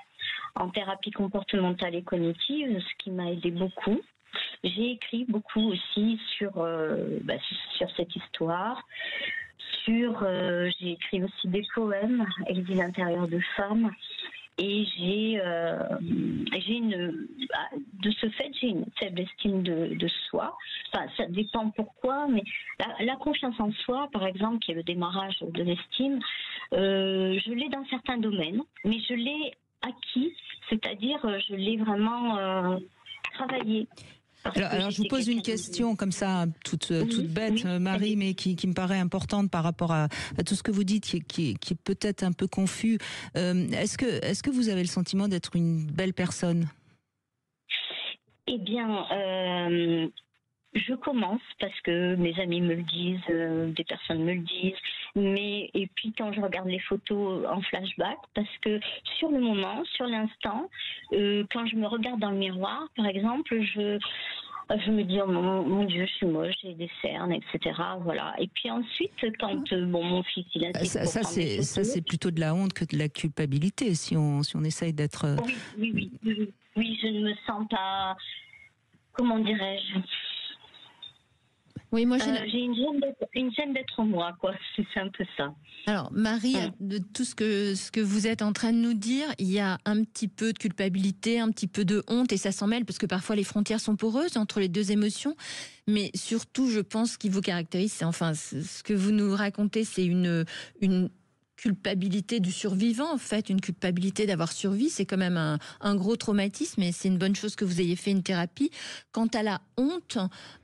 en thérapie comportementale et cognitive, ce qui m'a aidé beaucoup. J'ai écrit beaucoup aussi sur cette histoire. J'ai écrit aussi des poèmes, Exil intérieur de femme. Et de ce fait, j'ai une faible estime de soi. Enfin, ça dépend pourquoi, mais la confiance en soi, par exemple, qui est le démarrage de l'estime, je l'ai dans certains domaines, mais je l'ai acquis, c'est-à-dire je l'ai vraiment travaillé. Alors je vous pose une question comme ça, toute bête, Marie, mais qui me paraît importante par rapport à tout ce que vous dites, qui est peut-être un peu confus. Est-ce que vous avez le sentiment d'être une belle personne ? Eh bien, je commence parce que mes amis me le disent, des personnes me le disent. Et puis quand je regarde les photos en flashback, parce que sur le moment, sur l'instant, quand je me regarde dans le miroir, par exemple, je me dis, oh, mon Dieu, je suis moche, j'ai des cernes, etc. Voilà. Et puis ensuite, quand mon fils, il insiste ça c'est plutôt de la honte que de la culpabilité, si on essaye d'être... Oui, je ne me sens pas... Comment dirais-je ? Oui, moi j'ai une gêne d'être moi, quoi. C'est un peu ça. Alors, Marie, de tout ce que vous êtes en train de nous dire, il y a un petit peu de culpabilité, un petit peu de honte, et ça s'en mêle parce que parfois les frontières sont poreuses entre les deux émotions. Mais surtout, je pense ce qui vous caractérise, ce que vous nous racontez, c'est une culpabilité du survivant, en fait, une culpabilité d'avoir survécu. C'est quand même un gros traumatisme, et c'est une bonne chose que vous ayez fait une thérapie. Quant à la honte,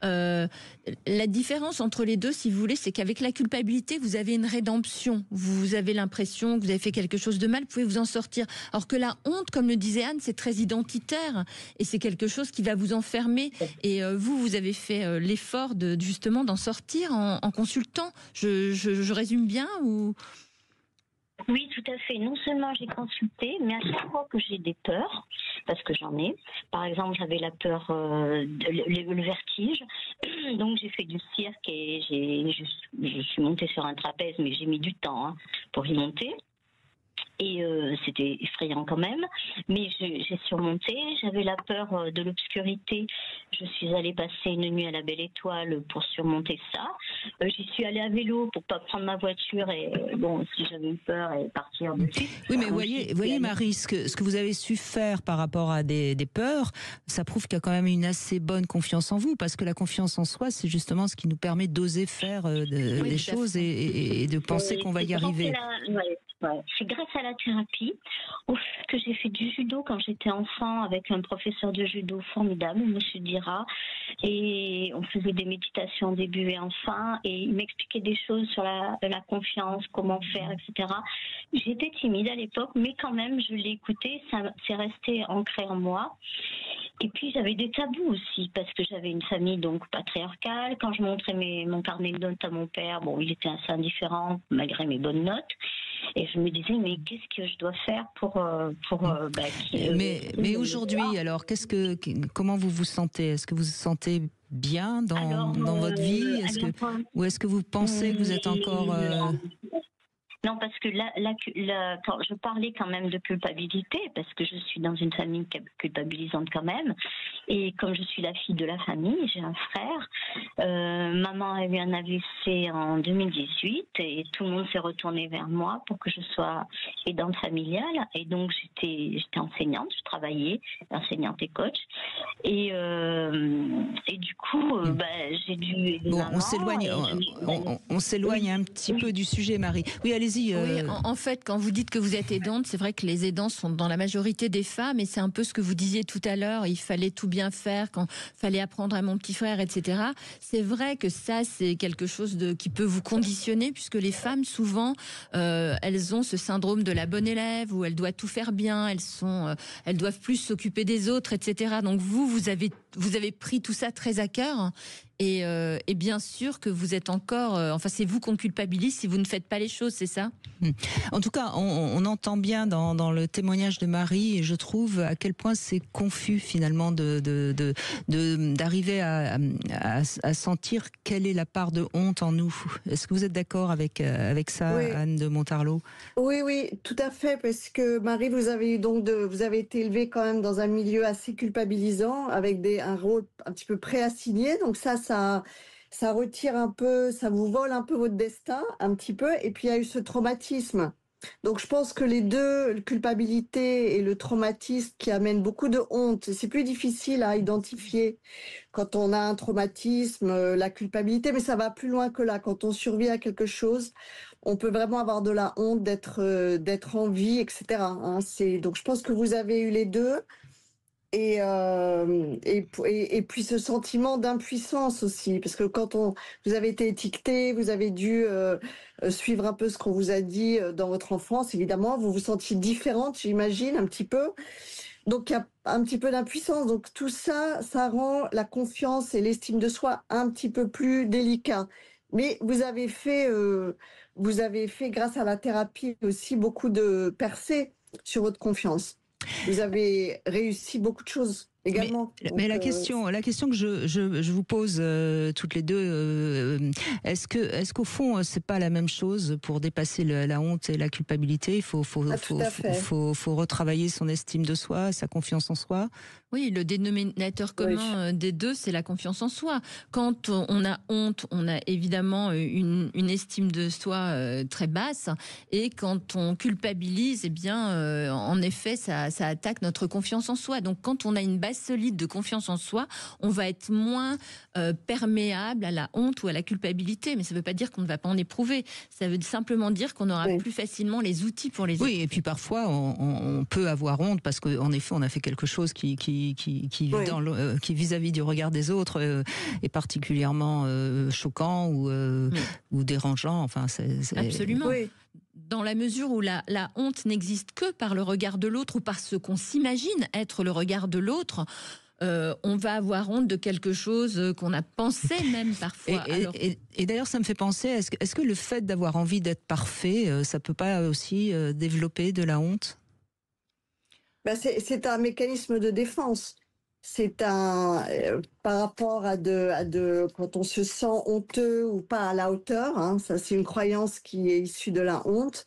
la différence entre les deux, si vous voulez, c'est qu'avec la culpabilité, vous avez une rédemption. Vous avez l'impression que vous avez fait quelque chose de mal, vous pouvez vous en sortir. Alors que la honte, comme le disait Anne, c'est très identitaire, et c'est quelque chose qui va vous enfermer. Et vous avez fait l'effort justement d'en sortir en consultant. Je résume bien ou... Oui, tout à fait. Non seulement j'ai consulté, mais à chaque fois que j'ai des peurs, parce que j'en ai, par exemple, j'avais la peur, le vertige, donc j'ai fait du cirque et je suis montée sur un trapèze, mais j'ai mis du temps pour y monter. Et c'était effrayant quand même, mais j'ai surmonté. J'avais la peur de l'obscurité. Je suis allée passer une nuit à la Belle Étoile pour surmonter ça. J'y suis allée à vélo pour pas prendre ma voiture et si j'avais eu peur et partir de suite. Oui, mais voyez Marie, ce que vous avez su faire par rapport à des peurs, ça prouve qu'il y a quand même une assez bonne confiance en vous, parce que la confiance en soi, c'est justement ce qui nous permet d'oser faire des choses et de penser qu'on va y arriver. C'est grâce à la thérapie, au fait que j'ai fait du judo quand j'étais enfant avec un professeur de judo formidable, M. Dira, et on faisait des méditations en début et en fin, et il m'expliquait des choses sur la confiance, comment faire, etc. J'étais timide à l'époque, mais quand même, je l'ai écouté, ça c'est resté ancré en moi. Et puis j'avais des tabous aussi, parce que j'avais une famille donc patriarcale. Quand je montrais mon carnet de notes à mon père, il était assez indifférent malgré mes bonnes notes. Et je me disais, mais qu'est-ce que je dois faire mais aujourd'hui, alors, comment vous vous sentez ? Est-ce que vous vous sentez bien dans votre vie ? Ou est-ce que vous pensez que vous êtes encore... Non, parce que quand je parlais quand même de culpabilité, parce que je suis dans une famille culpabilisante quand même, et comme je suis la fille de la famille, j'ai un frère, maman a eu un AVC en 2018, et tout le monde s'est retourné vers moi pour que je sois aidante familiale, et donc j'étais enseignante, je travaillais, enseignante et coach, et du coup, j'ai dû aider maman. On s'éloigne un petit peu du sujet, Marie. Oui, allez-y. Oui, en fait, quand vous dites que vous êtes aidante, c'est vrai que les aidants sont dans la majorité des femmes, et c'est un peu ce que vous disiez tout à l'heure, il fallait tout bien faire, quand fallait apprendre à mon petit frère, etc. C'est vrai que ça, c'est quelque chose qui peut vous conditionner, puisque les femmes, souvent, elles ont ce syndrome de la bonne élève, où elles doivent tout faire bien, elles doivent plus s'occuper des autres, etc. Donc vous avez pris tout ça très à cœur. Et bien sûr que vous êtes encore... c'est vous qu'on culpabilise si vous ne faites pas les choses, c'est ça ? En tout cas, on entend bien dans le témoignage de Marie, et je trouve à quel point c'est confus finalement d'arriver à sentir quelle est la part de honte en nous. Est-ce que vous êtes d'accord avec ça, oui. Anne de Montarlot ? Oui, tout à fait, parce que Marie, vous avez été élevée quand même dans un milieu assez culpabilisant, avec un rôle un petit peu préassigné, donc ça retire un peu, ça vous vole un peu votre destin, un petit peu, et puis il y a eu ce traumatisme. Donc je pense que les deux, la culpabilité et le traumatisme qui amènent beaucoup de honte, c'est plus difficile à identifier quand on a un traumatisme, la culpabilité, mais ça va plus loin que là. Quand on survit à quelque chose, on peut vraiment avoir de la honte d'être en vie, etc. Donc je pense que vous avez eu les deux. Et puis ce sentiment d'impuissance aussi, parce que quand vous avez été étiqueté, vous avez dû suivre un peu ce qu'on vous a dit dans votre enfance, évidemment, vous vous sentiez différente, j'imagine, un petit peu. Donc il y a un petit peu d'impuissance. Donc tout ça, ça rend la confiance et l'estime de soi un petit peu plus délicat. Mais vous avez fait grâce à la thérapie aussi beaucoup de percées sur votre confiance. Vous avez réussi beaucoup de choses également. Mais la question que je vous pose toutes les deux, est-ce qu'au fond c'est pas la même chose pour dépasser la honte et la culpabilité? Il faut retravailler son estime de soi, sa confiance en soi. Oui, le dénominateur commun des deux, c'est la confiance en soi. Quand on a honte, on a évidemment une estime de soi très basse, et quand on culpabilise, eh bien, en effet, ça attaque notre confiance en soi. Donc, quand on a une base solide de confiance en soi, on va être moins perméable à la honte ou à la culpabilité. Mais ça ne veut pas dire qu'on ne va pas en éprouver. Ça veut simplement dire qu'on aura plus facilement les outils pour les. Oui, et puis parfois, on peut avoir honte parce qu'en effet, on a fait quelque chose qui vis-à-vis du regard des autres est particulièrement choquant ou dérangeant. Enfin, Absolument. Oui. Dans la mesure où la honte n'existe que par le regard de l'autre ou par ce qu'on s'imagine être le regard de l'autre, on va avoir honte de quelque chose qu'on a pensé même parfois. Et d'ailleurs, ça me fait penser, est-ce que le fait d'avoir envie d'être parfait, ça peut pas aussi développer de la honte ? C'est un mécanisme de défense. C'est par rapport à quand on se sent honteux ou pas à la hauteur. Ça, c'est une croyance qui est issue de la honte.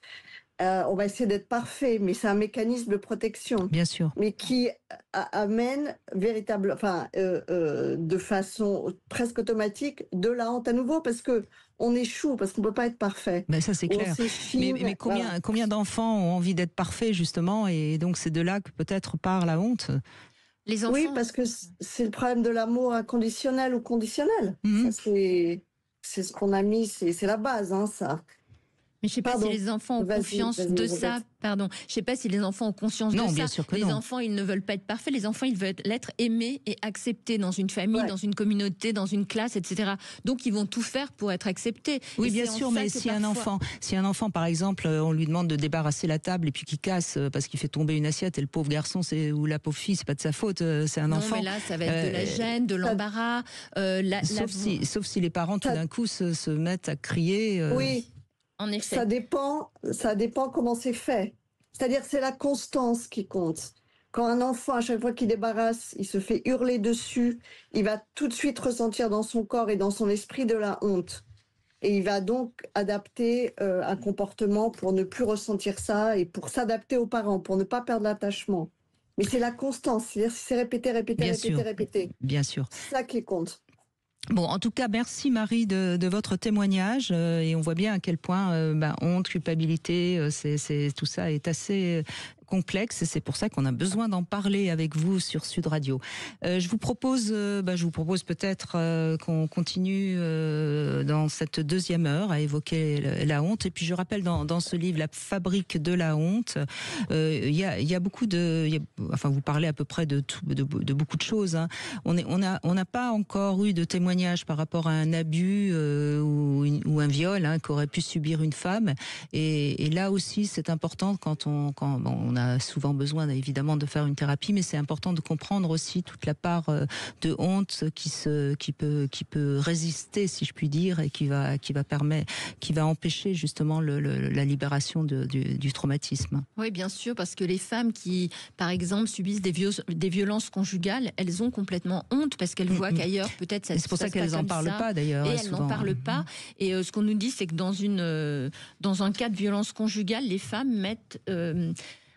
On va essayer d'être parfait, mais c'est un mécanisme de protection. Bien sûr. Mais qui amène de façon presque automatique de la honte à nouveau, parce que on échoue, parce qu'on peut pas être parfait. Ben ça c'est clair. Mais combien d'enfants ont envie d'être parfaits justement, et donc c'est de là que peut-être part la honte. Les enfants... Oui, parce que c'est le problème de l'amour inconditionnel ou conditionnel. Ça, c'est ce qu'on a mis, c'est la base, ça. Mais je sais pas si les enfants ont conscience de ça. Pardon. Je sais pas si les enfants ont conscience de ça. Non, bien sûr que non. Les enfants, ils ne veulent pas être parfaits. Les enfants, ils veulent être aimés et acceptés dans une famille, dans une communauté, dans une classe, etc. Donc, ils vont tout faire pour être acceptés. Oui, bien sûr, mais si un enfant, par exemple, on lui demande de débarrasser la table et puis qu'il casse parce qu'il fait tomber une assiette, et le pauvre garçon ou la pauvre fille, c'est pas de sa faute, c'est un enfant. Non, mais là, ça va être de la gêne, de l'embarras. Sauf si les parents, tout d'un coup, se mettent à crier. Oui. En effet. Ça dépend comment c'est fait. C'est-à-dire c'est la constance qui compte. Quand un enfant, à chaque fois qu'il débarrasse, il se fait hurler dessus, il va tout de suite ressentir dans son corps et dans son esprit de la honte. Et il va donc adapter un comportement pour ne plus ressentir ça et pour s'adapter aux parents, pour ne pas perdre l'attachement. Mais c'est la constance, c'est-à-dire si c'est répété. Bien sûr. C'est ça qui compte. Bon, en tout cas, merci Marie de votre témoignage et on voit bien à quel point honte, culpabilité, tout ça est assez complexe et c'est pour ça qu'on a besoin d'en parler avec vous sur Sud Radio. Je vous propose peut-être qu'on continue dans cette deuxième heure à évoquer la honte. Et puis je rappelle dans ce livre La fabrique de la honte, il y a beaucoup vous parlez à peu près de beaucoup de choses. Hein. On n'a pas encore eu de témoignage par rapport à un abus ou un viol qu'aurait pu subir une femme. Et là aussi, c'est important quand on a souvent besoin évidemment de faire une thérapie, mais c'est important de comprendre aussi toute la part de honte qui peut résister, si je puis dire, et qui va empêcher justement la libération du traumatisme. Oui, bien sûr, parce que les femmes qui, par exemple, subissent des violences conjugales, elles ont complètement honte parce qu'elles voient qu'ailleurs peut-être ça. C'est pour ça qu'elles n'en parlent pas d'ailleurs. Et elles n'en parlent pas. Et ce qu'on nous dit, c'est que dans un cas de violence conjugale, les femmes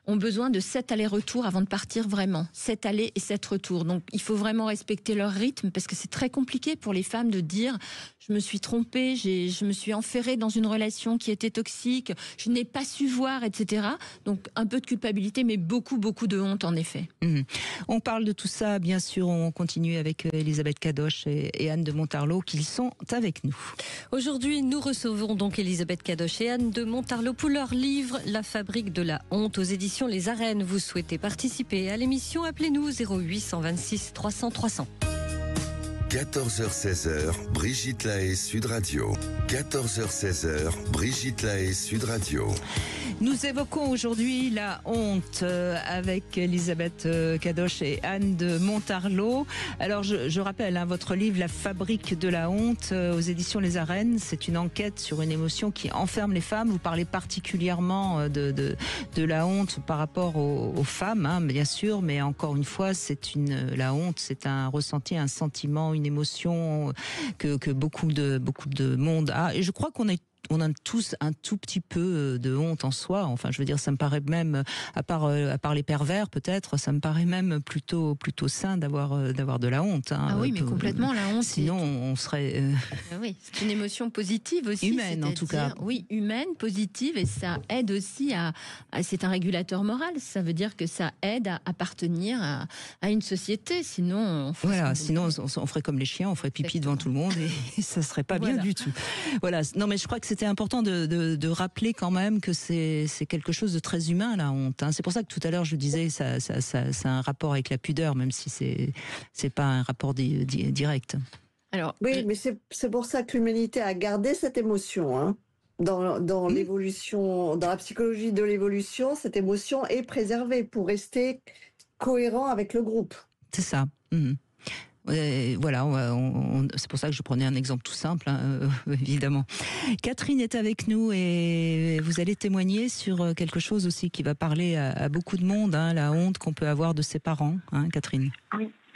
ont besoin de 7 allers-retours avant de partir vraiment. 7 allers et 7 retours. Donc, il faut vraiment respecter leur rythme parce que c'est très compliqué pour les femmes de dire « je me suis trompée, je me suis enferrée dans une relation qui était toxique, je n'ai pas su voir, etc. » Donc, un peu de culpabilité, mais beaucoup, beaucoup de honte, en effet. On parle de tout ça, bien sûr. On continue avec Elisabeth Kadosh et Anne de Montarlot qui sont avec nous. Aujourd'hui, nous recevons donc Elisabeth Kadosh et Anne de Montarlot pour leur livre « La fabrique de la honte » aux éditions Les Arènes. Vous souhaitez participer à l'émission, appelez-nous 0826 300 300. 14h-16h, Brigitte Lahaie, Sud Radio. 14h-16h, Brigitte Lahaie, Sud Radio. Nous évoquons aujourd'hui la honte avec Elisabeth Kadosh et Anne de Montarlot. Alors je rappelle votre livre La fabrique de la honte aux éditions Les Arènes. C'est une enquête sur une émotion qui enferme les femmes. Vous parlez particulièrement de la honte par rapport aux femmes, bien sûr, mais encore une fois, la honte, c'est un ressenti, un sentiment, une émotion que beaucoup de monde a. Et je crois qu'on a tous un tout petit peu de honte en soi. Enfin, je veux dire, ça me paraît même, à part les pervers peut-être, ça me paraît même plutôt sain d'avoir de la honte. Ah oui, mais complètement, la honte. Sinon, on serait. Oui, c'est une émotion positive aussi. Humaine, en tout cas. Oui, humaine, positive, et ça aide aussi c'est un régulateur moral. Ça veut dire que ça aide à appartenir à une société. Sinon, on ferait comme les chiens, on ferait pipi devant tout le monde et ça serait pas bien du tout. Voilà. Non, mais je crois que c'était important de rappeler quand même que c'est quelque chose de très humain, la honte. C'est pour ça que tout à l'heure je disais ça a un rapport avec la pudeur, même si c'est pas un rapport direct. Alors, oui, mais c'est pour ça que l'humanité a gardé cette émotion. Dans l'évolution, dans la psychologie de l'évolution, cette émotion est préservée pour rester cohérent avec le groupe. C'est ça. Voilà, c'est pour ça que je prenais un exemple tout simple, évidemment. Catherine est avec nous et vous allez témoigner sur quelque chose aussi qui va parler à beaucoup de monde, la honte qu'on peut avoir de ses parents, Catherine.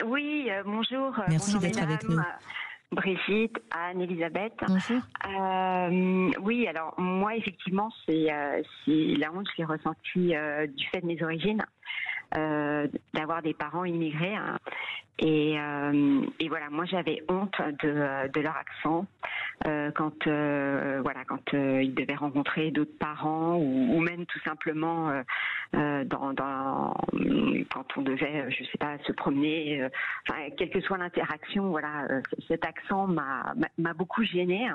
Oui, bonjour. Merci bonjour, d'être mesdames. avec nous. Brigitte, Anne, Elisabeth. Bonjour. Oui, alors moi, effectivement, c'est la honte que j'ai ressentie du fait de mes origines. D'avoir des parents immigrés et voilà, moi j'avais honte de leur accent quand ils devaient rencontrer d'autres parents ou même tout simplement quand on devait je sais pas se promener, quelle que soit l'interaction, voilà, cet accent m'a beaucoup gênée.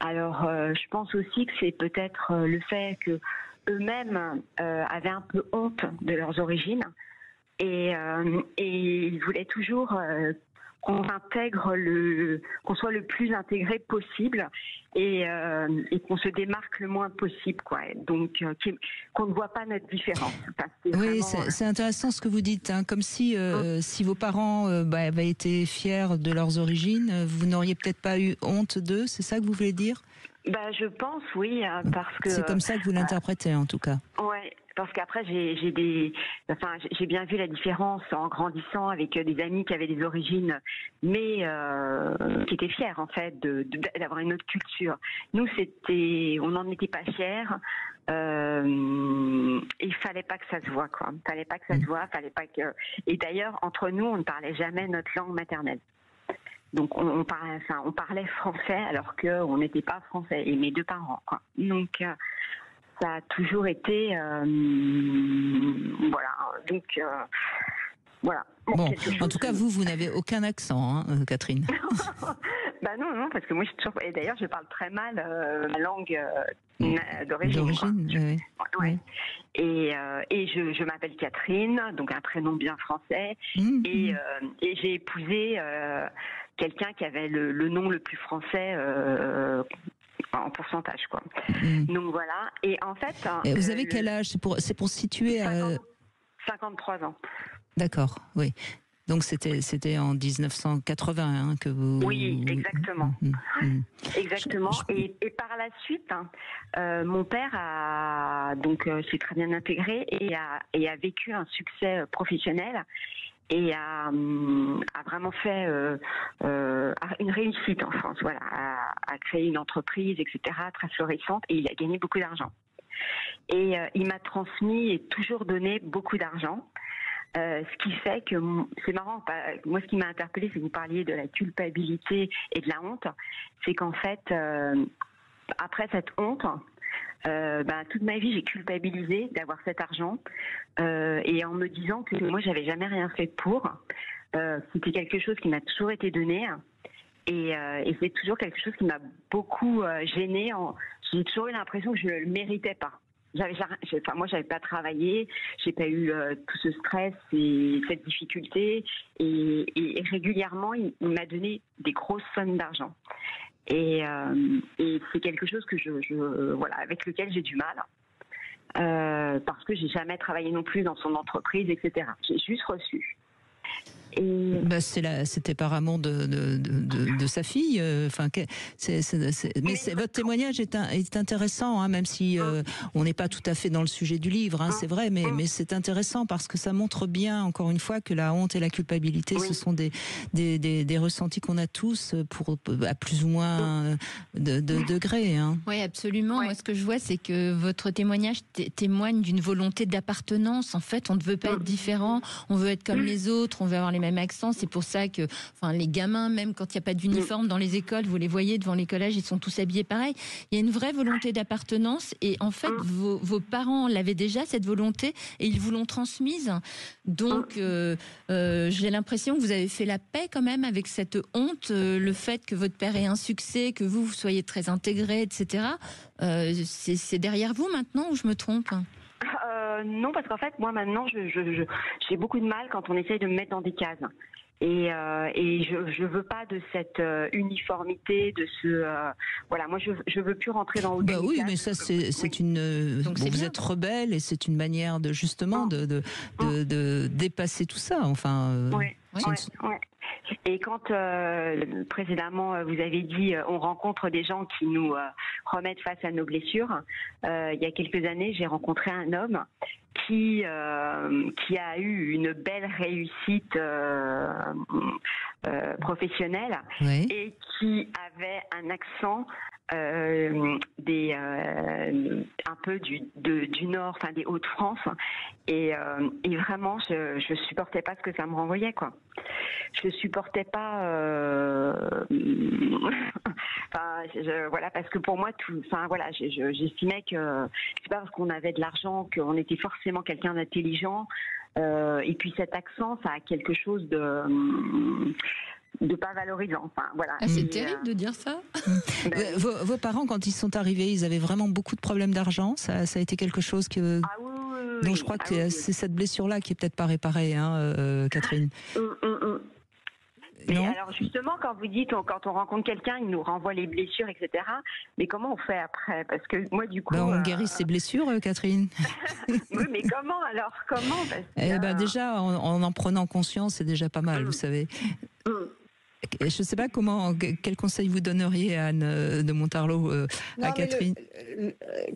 Alors je pense aussi que c'est peut-être le fait que eux-mêmes avaient un peu honte de leurs origines et ils voulaient toujours qu'on soit le plus intégré possible et qu'on se démarque le moins possible, quoi. Donc qu'on ne voit pas notre différence. Oui, c'est intéressant ce que vous dites, comme si vos parents avaient été fiers de leurs origines, vous n'auriez peut-être pas eu honte d'eux, c'est ça que vous voulez dire ? Je pense, oui, parce que... C'est comme ça que vous l'interprétez, en tout cas. parce qu'après j'ai bien vu la différence en grandissant avec des amis qui avaient des origines, mais qui étaient fiers en fait d'avoir une autre culture. Nous on n'en était pas fiers. Il fallait pas que ça se voit, quoi. Fallait pas que ça se voit, fallait pas que. Et d'ailleurs, entre nous, on ne parlait jamais notre langue maternelle. Donc on parlait français alors qu'on n'était pas français, et mes deux parents, quoi. Donc ça a toujours été voilà. Donc voilà. Bon, en tout cas, vous n'avez aucun accent, hein, Catherine. Bah non, parce que moi, et d'ailleurs, je parle très mal ma langue d'origine. Oui. Ouais. Et je m'appelle Catherine, donc un prénom bien français, et j'ai épousé quelqu'un qui avait le nom le plus français en pourcentage, quoi. Donc voilà. Et en fait, et vous avez quel âge? C'est pour situer 53 ans. D'accord, oui. Donc c'était en 1980 que vous... Oui, exactement. Exactement. Et par la suite, mon père s'est très bien intégré et a vécu un succès professionnel et a vraiment fait une réussite en France. Voilà, a créé une entreprise, etc., très florissante, et il a gagné beaucoup d'argent. Et il m'a transmis et toujours donné beaucoup d'argent. Ce qui fait que, c'est marrant, moi ce qui m'a interpellée, c'est que vous parliez de la culpabilité et de la honte, c'est qu'en fait, après cette honte, toute ma vie j'ai culpabilisé d'avoir cet argent, et en me disant que moi j'avais jamais rien fait pour, c'était quelque chose qui m'a toujours été donné, et c'est toujours quelque chose qui m'a beaucoup gênée, j'ai toujours eu l'impression que je ne le méritais pas. Moi, j'avais pas travaillé, j'ai pas eu tout ce stress et cette difficulté, et régulièrement, il m'a donné des grosses sommes d'argent. Et c'est quelque chose que avec lequel j'ai du mal, parce que j'ai jamais travaillé non plus dans son entreprise, etc. J'ai juste reçu. C'était par amour de sa fille. Mais votre témoignage est intéressant, hein, même si on n'est pas tout à fait dans le sujet du livre, hein, c'est vrai, mais c'est intéressant parce que ça montre bien, encore une fois, que la honte et la culpabilité, ce sont des ressentis qu'on a tous à plus ou moins de degrés. Hein. Oui, absolument. Ouais. Moi, ce que je vois, c'est que votre témoignage témoigne d'une volonté d'appartenance. En fait, on ne veut pas être différent, on veut être comme les autres, on veut avoir les même accent. C'est pour ça que les gamins, même quand il n'y a pas d'uniforme dans les écoles, vous les voyez devant les collèges, ils sont tous habillés pareil. Il y a une vraie volonté d'appartenance, et en fait vos parents l'avaient déjà, cette volonté, et ils vous l'ont transmise. Donc j'ai l'impression que vous avez fait la paix quand même avec cette honte, le fait que votre père ait un succès, que vous soyez très intégré, etc. C'est derrière vous maintenant, ou je me trompe ? Non, parce qu'en fait, moi maintenant, j'ai beaucoup de mal quand on essaye de me mettre dans des cases. Et je veux pas de cette uniformité, de ce voilà. Moi, je veux plus rentrer dans aucun. Oui, mais ça c'est une. Donc vous êtes rebelle, et c'est une manière de justement de dépasser tout ça. Enfin. Oui. Et quand précédemment vous avez dit on rencontre des gens qui nous remettent face à nos blessures, il y a quelques années j'ai rencontré un homme qui a eu une belle réussite professionnelle, et qui avait un accent un peu du nord, enfin des Hauts-de-France, et vraiment je supportais pas ce que ça me renvoyait, quoi. Je supportais pas voilà, parce que pour moi j'estimais que c'est pas parce qu'on avait de l'argent qu'on était forcément quelqu'un d'intelligent, et puis cet accent, ça a quelque chose de pas valorisant. Enfin, voilà. C'est terrible de dire ça. Vos parents, quand ils sont arrivés, ils avaient vraiment beaucoup de problèmes d'argent. Ça a été quelque chose que. Donc je crois que c'est cette blessure-là qui est peut-être pas réparée, hein, Catherine. Mais alors justement, quand vous dites, quand on rencontre quelqu'un, il nous renvoie les blessures, etc. Mais comment on fait après ? Parce que moi, du coup... on guérit ses blessures, Catherine. Oui, mais comment alors ? Comment ? Déjà, en prenant conscience, c'est déjà pas mal, vous savez. Je ne sais pas quel conseil vous donneriez, Anne de Montarlot, à Catherine.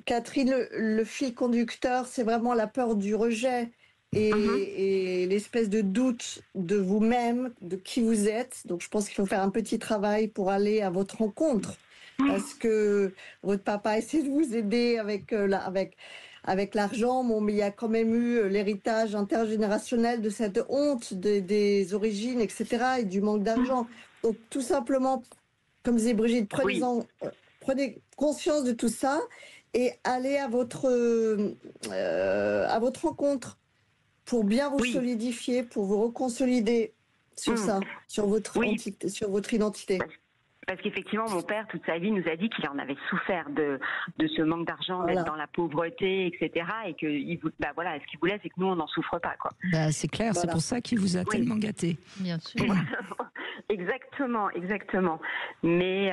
Catherine, le fil conducteur, c'est vraiment la peur du rejet et l'espèce de doute de vous-même, de qui vous êtes. Donc je pense qu'il faut faire un petit travail pour aller à votre rencontre. Parce que votre papa essaie de vous aider avec l'argent, mais il y a quand même eu l'héritage intergénérationnel de cette honte des origines, etc., et du manque d'argent. Donc, tout simplement, comme disait Brigitte, prenez conscience de tout ça et allez à votre rencontre pour bien vous solidifier, pour vous reconsolider sur ça, sur votre identité. Parce qu'effectivement, mon père, toute sa vie, nous a dit qu'il en avait souffert de ce manque d'argent, d'être dans la pauvreté, etc. Et que ce qu'il voulait, c'est que nous, on n'en souffre pas, quoi. C'est clair, c'est pour ça qu'il vous a tellement gâté. Bien sûr. Exactement. Mais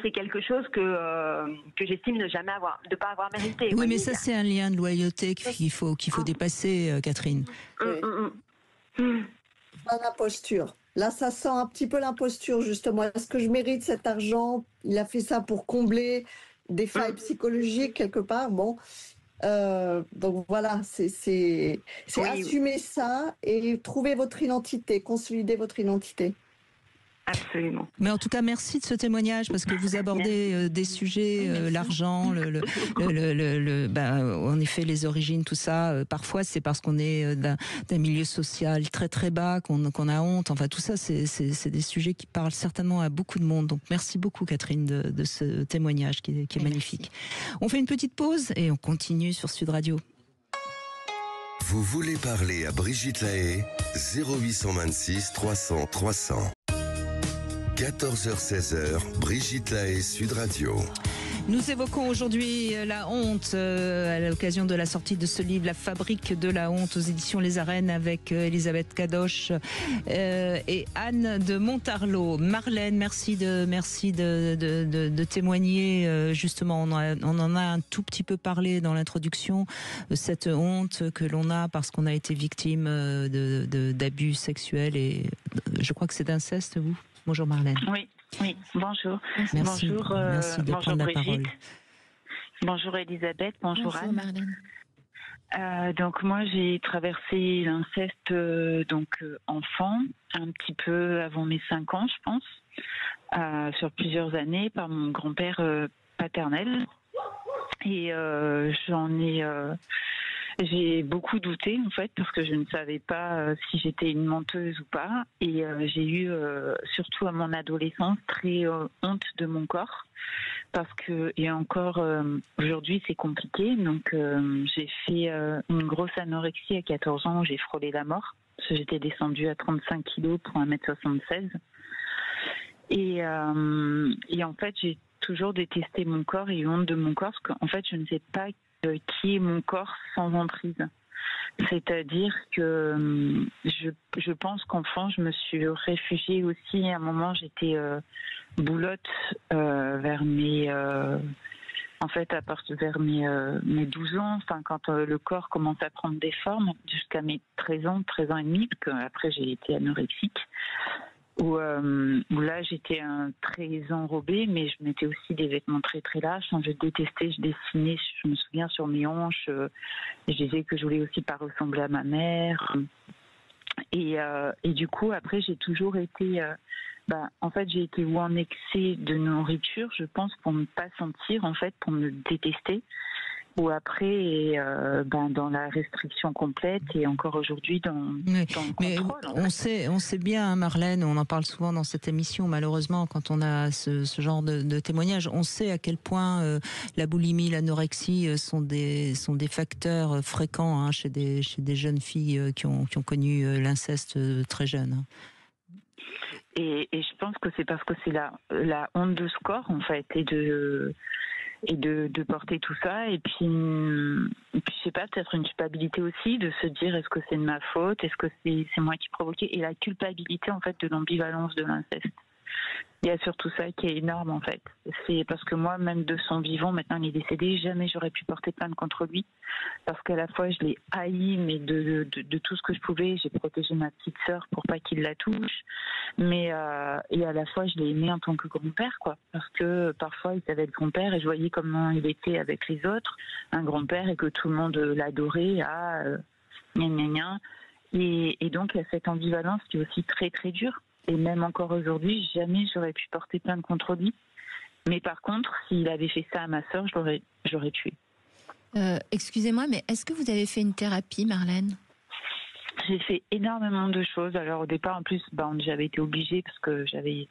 c'est quelque chose que j'estime ne pas avoir mérité. Oui, mais ça, c'est un lien de loyauté qu'il faut dépasser, Catherine. Pas l'imposture. Là, ça sent un petit peu l'imposture, justement. Est-ce que je mérite cet argent? Il a fait ça pour combler des failles psychologiques, quelque part. Bon. Donc voilà, c'est assumer ça et trouver votre identité, consolider votre identité. Absolument. Mais en tout cas, merci de ce témoignage parce que vous abordez des sujets, l'argent, en effet, les origines, tout ça. Parfois, c'est parce qu'on est d'un milieu social très très bas qu'on a honte. Enfin, tout ça, c'est des sujets qui parlent certainement à beaucoup de monde. Donc, merci beaucoup, Catherine, de ce témoignage qui est magnifique. On fait une petite pause et on continue sur Sud Radio. Vous voulez parler à Brigitte Lahaie, 0826 300 300. 14h-16h, Brigitte Lahaie, Sud Radio. Nous évoquons aujourd'hui la honte à l'occasion de la sortie de ce livre, La Fabrique de la honte, aux éditions Les Arènes, avec Elisabeth Cadoche et Anne de Montarlot. Marlène, merci de témoigner. Justement, on en a un tout petit peu parlé dans l'introduction, cette honte que l'on a parce qu'on a été victime d'abus sexuels et je crois que c'est d'inceste, vous. Bonjour Marlène. Oui, bonjour. Merci de prendre la parole. Bonjour Elisabeth, bonjour Anne. Marlène. Donc moi j'ai traversé l'inceste enfant, un petit peu avant mes 5 ans je pense, sur plusieurs années par mon grand-père paternel. Et j'ai beaucoup douté en fait parce que je ne savais pas si j'étais une menteuse ou pas et j'ai eu surtout à mon adolescence très honte de mon corps parce que et encore aujourd'hui c'est compliqué donc j'ai fait une grosse anorexie à 14 ans où j'ai frôlé la mort parce que j'étais descendue à 35 kilos pour 1m76 et en fait j'ai toujours détesté mon corps et eu honte de mon corps parce qu'en fait je ne sais pas qui est mon corps sans emprise. C'est-à-dire que je pense qu'enfant, je me suis réfugiée aussi. À un moment, j'étais boulotte vers mes 12 ans, enfin quand le corps commence à prendre des formes, jusqu'à mes 13 ans et demi, parce qu'après j'ai été anorexique. Où là j'étais très enrobée, mais je mettais aussi des vêtements très très larges. Je détestais, je dessinais, je me souviens sur mes hanches, je disais que je voulais aussi pas ressembler à ma mère. Et du coup après j'ai toujours été, en fait j'ai été ou en excès de nourriture, je pense pour ne pas sentir en fait, pour me détester. Ou après, dans la restriction complète et encore aujourd'hui dans le contrôle. On sait bien, Marlène, on en parle souvent dans cette émission, malheureusement, quand on a ce genre de témoignages, on sait à quel point la boulimie, l'anorexie sont des facteurs fréquents chez des jeunes filles qui ont connu l'inceste très jeunes. Et je pense que c'est parce que c'est la honte de ce corps, en fait, et de porter tout ça et puis je sais pas, peut-être une culpabilité aussi de se dire est-ce que c'est de ma faute, est-ce que c'est moi qui provoquais, et la culpabilité en fait de l'ambivalence de l'inceste. Il y a surtout ça qui est énorme en fait. C'est parce que moi, même de son vivant, maintenant il est décédé, jamais j'aurais pu porter plainte contre lui. Parce qu'à la fois je l'ai haï, mais de tout ce que je pouvais, j'ai protégé ma petite sœur pour pas qu'il la touche. Mais et à la fois je l'ai aimé en tant que grand-père, quoi. Parce que parfois il savait être grand-père et je voyais comment il était avec les autres, un grand-père, et que tout le monde l'adorait, gna gna gna. Et donc il y a cette ambivalence qui est aussi très très dure. Et même encore aujourd'hui, jamais j'aurais pu porter plainte contre lui. Mais par contre, s'il avait fait ça à ma sœur, j'aurais tué. Excusez-moi, mais est-ce que vous avez fait une thérapie, Marlène ? J'ai fait énormément de choses. Alors au départ, en plus, j'avais été obligée parce que j'avais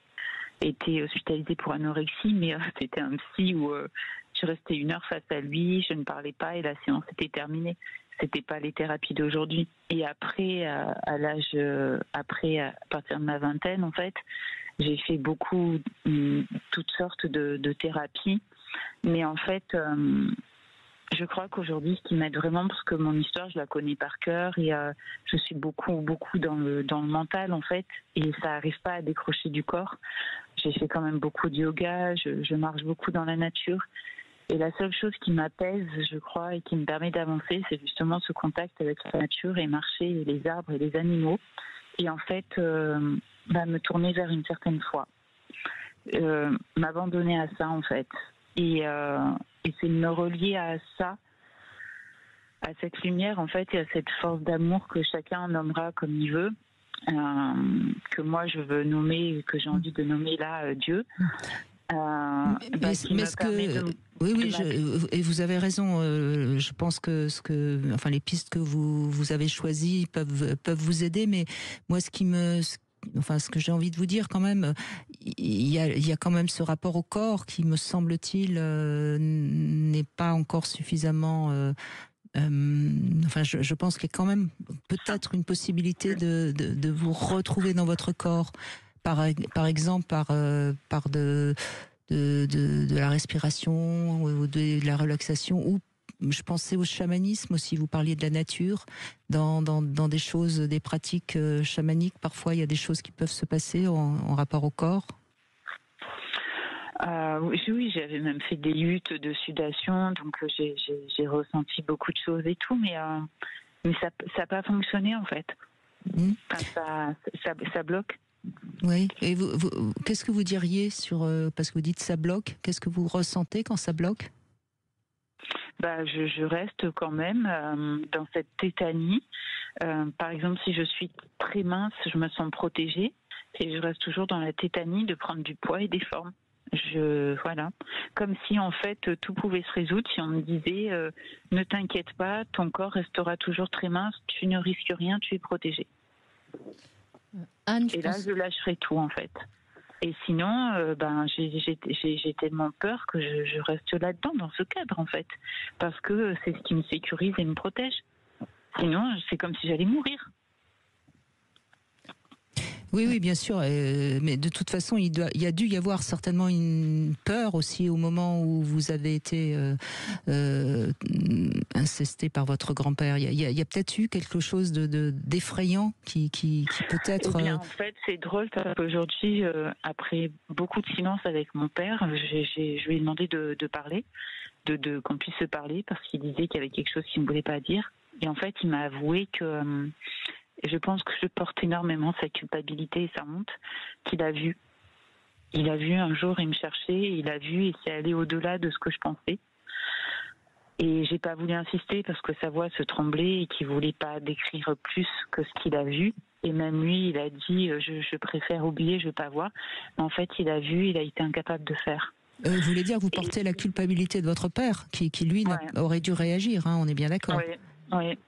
été hospitalisée pour anorexie, mais c'était un psy où je restais 1 heure face à lui, je ne parlais pas et la séance était terminée. C'était pas les thérapies d'aujourd'hui. Et après, à partir de ma vingtaine, en fait, j'ai fait beaucoup, toutes sortes de thérapies. Mais en fait, je crois qu'aujourd'hui, ce qui m'aide vraiment, parce que mon histoire, je la connais par cœur et je suis beaucoup dans le mental, en fait, et ça n'arrive pas à décrocher du corps. J'ai fait quand même beaucoup de yoga, je marche beaucoup dans la nature. Et la seule chose qui m'apaise, je crois, et qui me permet d'avancer, c'est justement ce contact avec la nature et marcher, et les arbres et les animaux. Et en fait, me tourner vers une certaine foi. M'abandonner à ça, en fait. Et c'est de me relier à ça, à cette lumière, en fait, et à cette force d'amour que chacun nommera comme il veut, que moi je veux nommer, que j'ai envie de nommer là, Dieu. Et vous avez raison. Je pense que les pistes que vous avez choisies peuvent vous aider. Mais moi, ce que j'ai envie de vous dire quand même, il y a quand même ce rapport au corps qui, me semble-t-il, n'est pas encore suffisamment. Je pense qu'il y a quand même peut-être une possibilité de vous retrouver dans votre corps. Par exemple, par de la respiration ou de la relaxation, ou je pensais au chamanisme aussi. Vous parliez de la nature, dans des choses, des pratiques chamaniques. Parfois, il y a des choses qui peuvent se passer en rapport au corps. Oui, j'avais même fait des luttes de sudation, donc j'ai ressenti beaucoup de choses et tout, mais ça n'a pas fonctionné en fait. Ça bloque. Oui. Et vous, qu'est-ce que vous diriez parce que vous dites ça bloque, qu'est-ce que vous ressentez quand ça bloque ? Je reste quand même dans cette tétanie. Par exemple, si je suis très mince, je me sens protégée et je reste toujours dans la tétanie de prendre du poids et des formes. Voilà. Comme si en fait tout pouvait se résoudre si on me disait ne t'inquiète pas, ton corps restera toujours très mince, tu ne risques rien, tu es protégée. Anne, et là, je lâcherai tout, en fait. Et sinon, j'ai tellement peur que je reste là-dedans, dans ce cadre, en fait. Parce que c'est ce qui me sécurise et me protège. Sinon, c'est comme si j'allais mourir. Oui, bien sûr. Mais de toute façon, il y a dû y avoir certainement une peur aussi au moment où vous avez été incesté par votre grand-père. Il y a peut-être eu quelque chose d'effrayant qui peut-être... Eh bien, en fait, c'est drôle parce qu'aujourd'hui, après beaucoup de silence avec mon père, je lui ai demandé de parler, qu'on puisse se parler, parce qu'il disait qu'il y avait quelque chose qu'il ne voulait pas dire. Et en fait, il m'a avoué que... je pense que je porte énormément sa culpabilité et sa honte qu'il a vu. Il a vu un jour, il me cherchait, il a vu et c'est allé au-delà de ce que je pensais. Et j'ai pas voulu insister parce que sa voix se tremblait et qu'il voulait pas décrire plus que ce qu'il a vu. Et même lui, il a dit je préfère oublier, je veux pas voir. Mais en fait, il a vu, il a été incapable de faire. Vous voulez dire que vous portez la culpabilité de votre père, qui lui aurait dû réagir, hein, on est bien d'accord. Oui.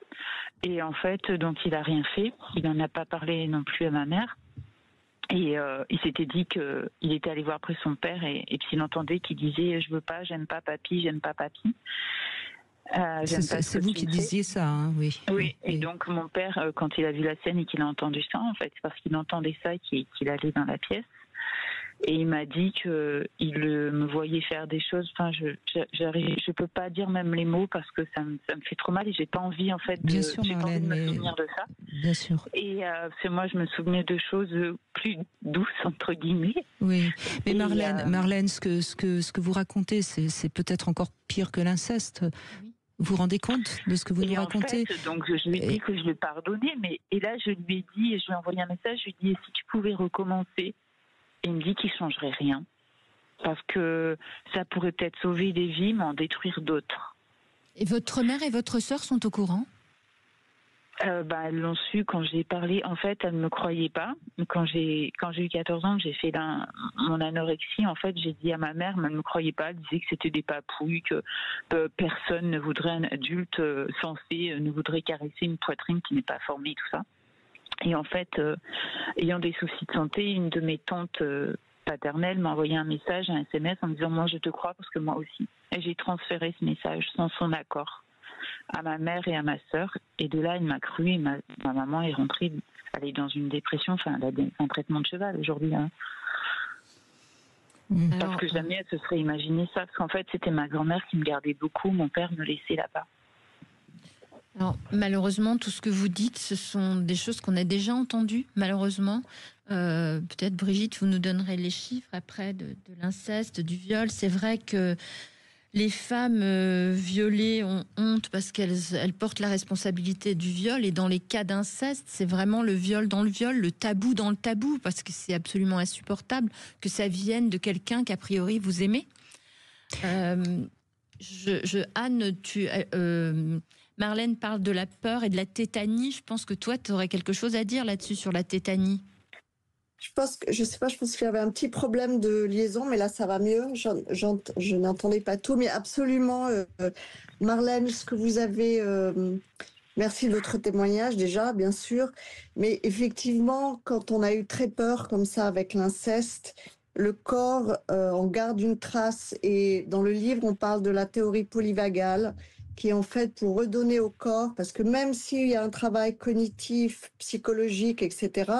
Et en fait, donc il a rien fait. Il n'en a pas parlé non plus à ma mère. Et il s'était dit qu'il était allé voir après son père et puis il entendait qu'il disait je veux pas, j'aime pas papy, j'aime pas papy. C'est vous qui disiez ça, hein, oui. Oui. Et donc mon père, quand il a vu la scène et qu'il a entendu ça, en fait, c'est parce qu'il entendait ça qu'il allait dans la pièce. Et il m'a dit que il me voyait faire des choses. Enfin, je peux pas dire même les mots parce que ça me fait trop mal et j'ai pas envie en fait. Bien sûr, j'ai pas envie de me souvenir de ça. Bien sûr. Et c'est moi, je me souvenais de choses plus douces entre guillemets. Oui, mais Marlène, ce que vous racontez, c'est peut-être encore pire que l'inceste. Oui. Vous vous rendez compte de ce que vous nous racontez? En fait, donc je lui ai dit que je lui pardonnais, et là je lui ai dit, et je lui ai envoyé un message, je lui ai dit si tu pouvais recommencer. Et il me dit qu'il changerait rien parce que ça pourrait peut-être sauver des vies, mais en détruire d'autres. Et votre mère et votre sœur sont au courant? Elles l'ont su quand j'ai parlé. En fait, elles ne me croyaient pas. Quand j'ai eu 14 ans, j'ai fait mon anorexie. En fait, j'ai dit à ma mère, mais elle ne me croyait pas. Elle disait que c'était des papouilles, que personne ne voudrait, un adulte censé ne voudrait caresser une poitrine qui n'est pas formée, tout ça. Et en fait, ayant des soucis de santé, une de mes tantes paternelles m'a envoyé un message, un SMS en me disant « Moi, je te crois parce que moi aussi ». Et j'ai transféré ce message sans son accord à ma mère et à ma sœur. Et de là, elle m'a cru et ma maman est rentrée. Elle est dans une dépression, enfin, elle a un traitement de cheval aujourd'hui. Hein. Parce que jamais elle se serait imaginé ça. Parce qu'en fait, c'était ma grand-mère qui me gardait beaucoup. Mon père me laissait là-bas. Alors, malheureusement, tout ce que vous dites, ce sont des choses qu'on a déjà entendues, malheureusement. Peut-être, Brigitte, vous nous donnerez les chiffres après de l'inceste, du viol. C'est vrai que les femmes violées ont honte parce qu'elles portent la responsabilité du viol. Et dans les cas d'inceste, c'est vraiment le viol dans le viol, le tabou dans le tabou, parce que c'est absolument insupportable que ça vienne de quelqu'un qu'a priori vous aimez. Anne, Marlène parle de la peur et de la tétanie. Je pense que toi, tu aurais quelque chose à dire là-dessus, sur la tétanie. Je pense qu'il y avait un petit problème de liaison, mais là, ça va mieux. Je n'entendais pas tout, mais absolument, Marlène, ce que vous avez... merci de votre témoignage, déjà, bien sûr. Mais effectivement, quand on a eu très peur, comme ça, avec l'inceste, le corps, on garde une trace. Et dans le livre, on parle de la théorie polyvagale, qui est en fait pour redonner au corps, parce que même s'il y a un travail cognitif, psychologique, etc.,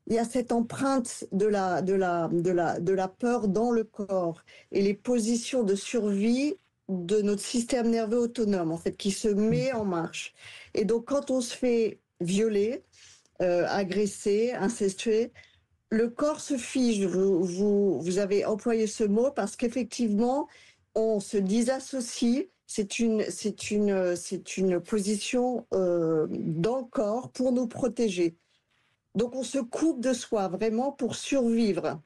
il y a cette empreinte de la peur dans le corps et les positions de survie de notre système nerveux autonome, en fait, qui se met en marche. Et donc, quand on se fait violer, agresser, incestuer, le corps se fige. Vous avez employé ce mot parce qu'effectivement, on se désassocie. C'est une position dans le corps pour nous protéger. Donc on se coupe de soi vraiment pour survivre.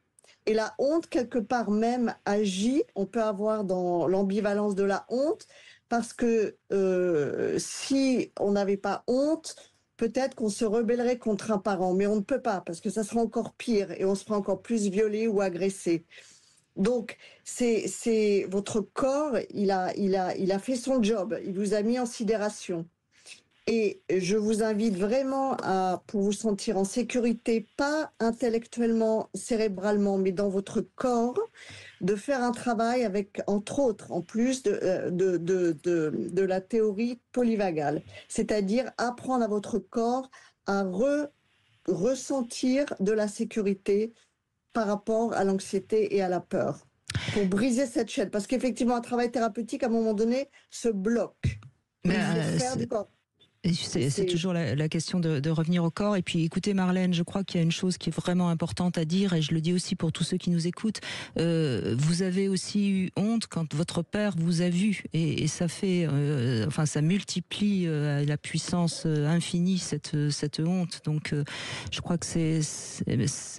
Et la honte, quelque part même, agit. On peut avoir dans l'ambivalence de la honte parce que si on n'avait pas honte, peut-être qu'on se rebellerait contre un parent. Mais on ne peut pas parce que ça sera encore pire et on sera encore plus violé ou agressé. Donc, c'est votre corps, il a fait son job, il vous a mis en sidération. Et je vous invite vraiment pour vous sentir en sécurité, pas intellectuellement, cérébralement, mais dans votre corps, de faire un travail avec, entre autres, en plus de la théorie polyvagale. C'est-à-dire apprendre à votre corps à ressentir de la sécurité par rapport à l'anxiété et à la peur, pour briser cette chaîne. Parce qu'effectivement, un travail thérapeutique, à un moment donné, se bloque. C'est toujours la question de revenir au corps. Et puis, écoutez, Marlène, je crois qu'il y a une chose qui est vraiment importante à dire, et je le dis aussi pour tous ceux qui nous écoutent. Vous avez aussi eu honte quand votre père vous a vu, et ça fait, ça multiplie la puissance infinie cette honte. Donc, je crois que c'est